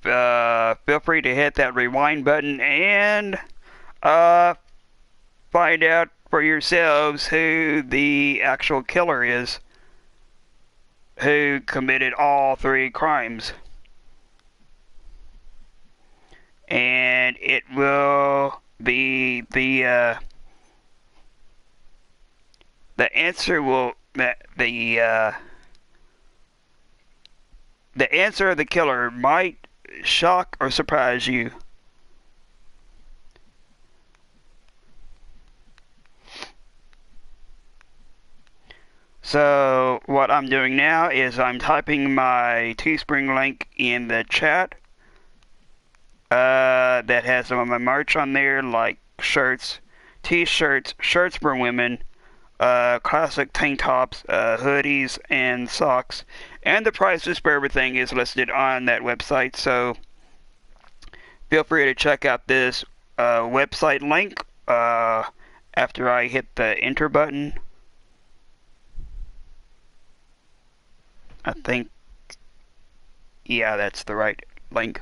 feel free to hit that rewind button and find out for yourselves who the actual killer is, who committed all 3 crimes. And it will be the answer will the answer of the killer might shock or surprise you. So what I'm doing now is I'm typing my Teespring link in the chat. That has some of my merch on there, like shirts, t-shirts, shirts for women, classic tank tops, hoodies, and socks. And the prices for everything is listed on that website, so feel free to check out this website link after I hit the enter button. I think, yeah, that's the right link.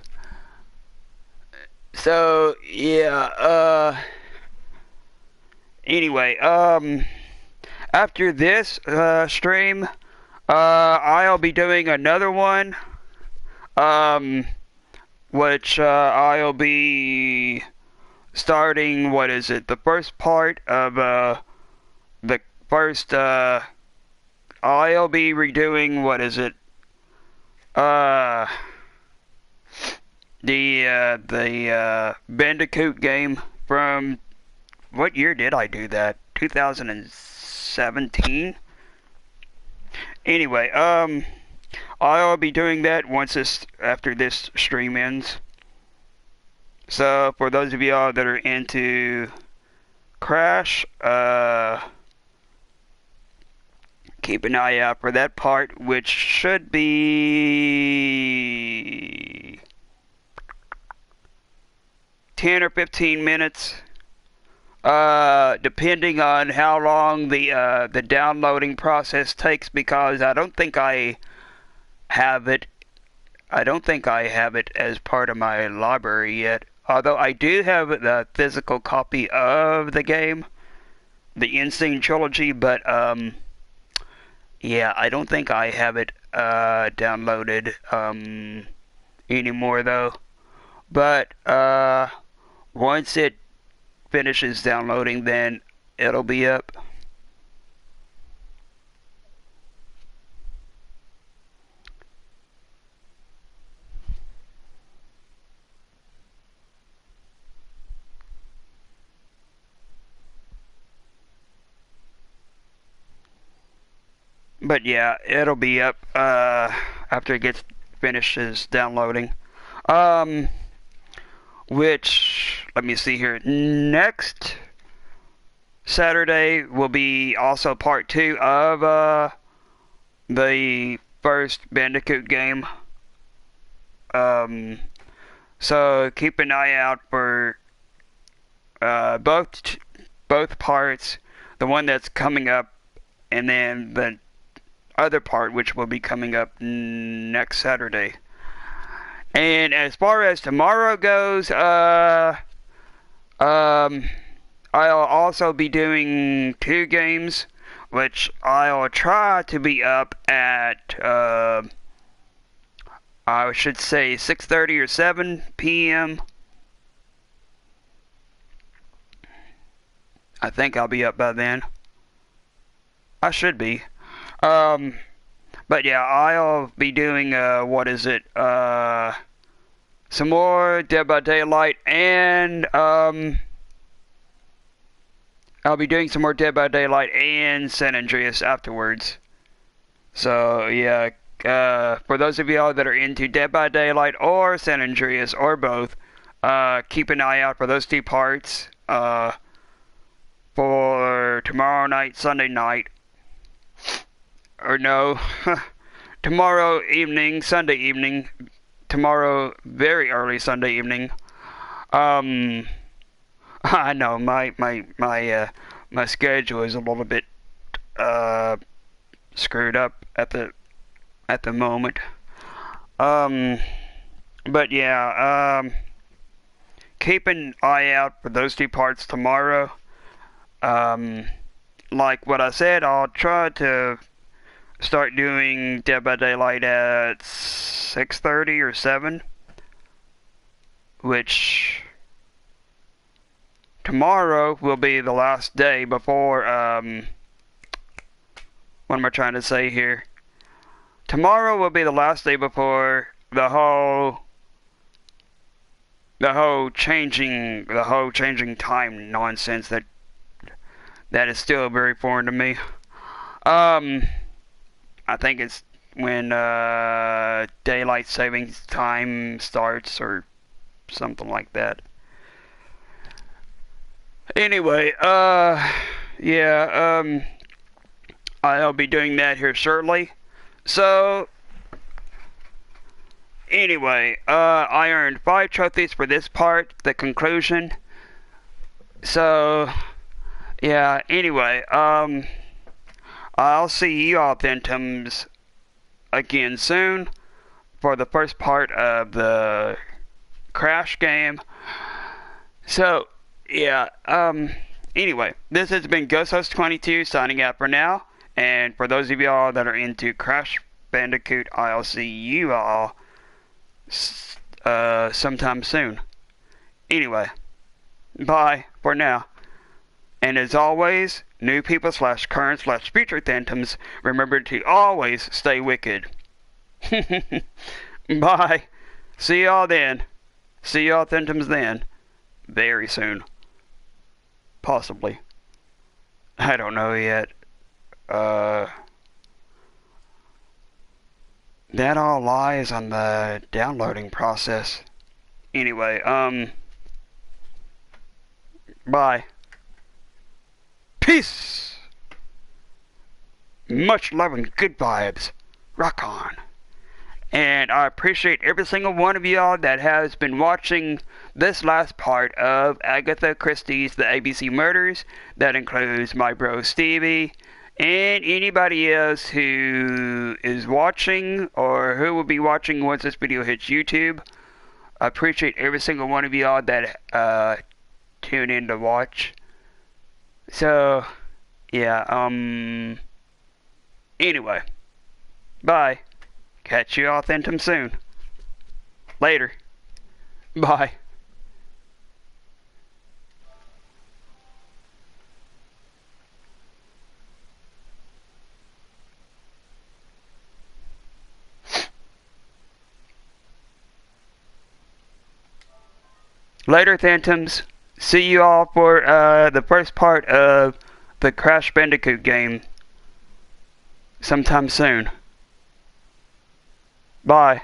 So, yeah, anyway, after this stream, I'll be doing another one, which I'll be starting, what is it, the first part of the first, I'll be redoing, what is it, the Bandicoot game from, what year did I do that? 2017? Anyway, I'll be doing that after this stream ends. So for those of y'all that are into Crash, keep an eye out for that part, which should be 10 or 15 minutes, depending on how long the downloading process takes, because I don't think I have it as part of my library yet. Although I do have the physical copy of the game, the Insane Trilogy, but yeah, I don't think I have it downloaded anymore though. But once it finishes downloading, then it'll be up. But yeah, it'll be up after it finishes downloading. Which, let me see here, next Saturday will be also part 2 of the first Bandicoot game. So keep an eye out for both parts, the one that's coming up, and then the other part which will be coming up next Saturday. And as far as tomorrow goes, I'll also be doing 2 games, which I'll try to be up at, I should say 6:30 or 7 p.m. I think I'll be up by then. I should be. But yeah, I'll be doing, some more Dead by Daylight, and, I'll be doing some more Dead by Daylight and San Andreas afterwards. So, yeah, for those of y'all that are into Dead by Daylight or San Andreas or both, keep an eye out for those 2 parts, for tomorrow night, Sunday night. Or no, tomorrow evening, Sunday evening, tomorrow very early Sunday evening. I know my schedule is a little bit screwed up at the moment. But yeah, keep an eye out for those 2 parts tomorrow. Like what I said, I'll try to start doing Dead by Daylight at 6:30 or 7, which tomorrow will be the last day before, what am I trying to say here? Tomorrow will be the last day before the whole changing time nonsense that is still very foreign to me. I think it's when daylight savings time starts or something like that. Anyway, yeah, I'll be doing that here shortly. So, anyway, I earned 5 trophies for this part, the conclusion. So, yeah, anyway, I'll see you all Phantoms again soon for the first part of the Crash game. So, yeah, anyway, this has been GhostHost22 signing out for now. And for those of y'all that are into Crash Bandicoot, I'll see you all sometime soon. Anyway, bye for now. And as always, new people / current / future Phantoms, remember to always stay wicked. Bye. See y'all then. See y'all Phantoms then. Very soon. Possibly. I don't know yet. That all lies on the downloading process. Anyway, bye. Peace! Much love and good vibes. Rock on. And I appreciate every single one of y'all that has been watching this last part of Agatha Christie's The ABC Murders. That includes my bro Stevie, and anybody else who is watching or who will be watching once this video hits YouTube. I appreciate every single one of y'all that tune in to watch. So, yeah, anyway, bye. Catch you all Phantom soon. Later. Bye. Later, Phantoms. See you all for the first part of the Crash Bandicoot game sometime soon. Bye.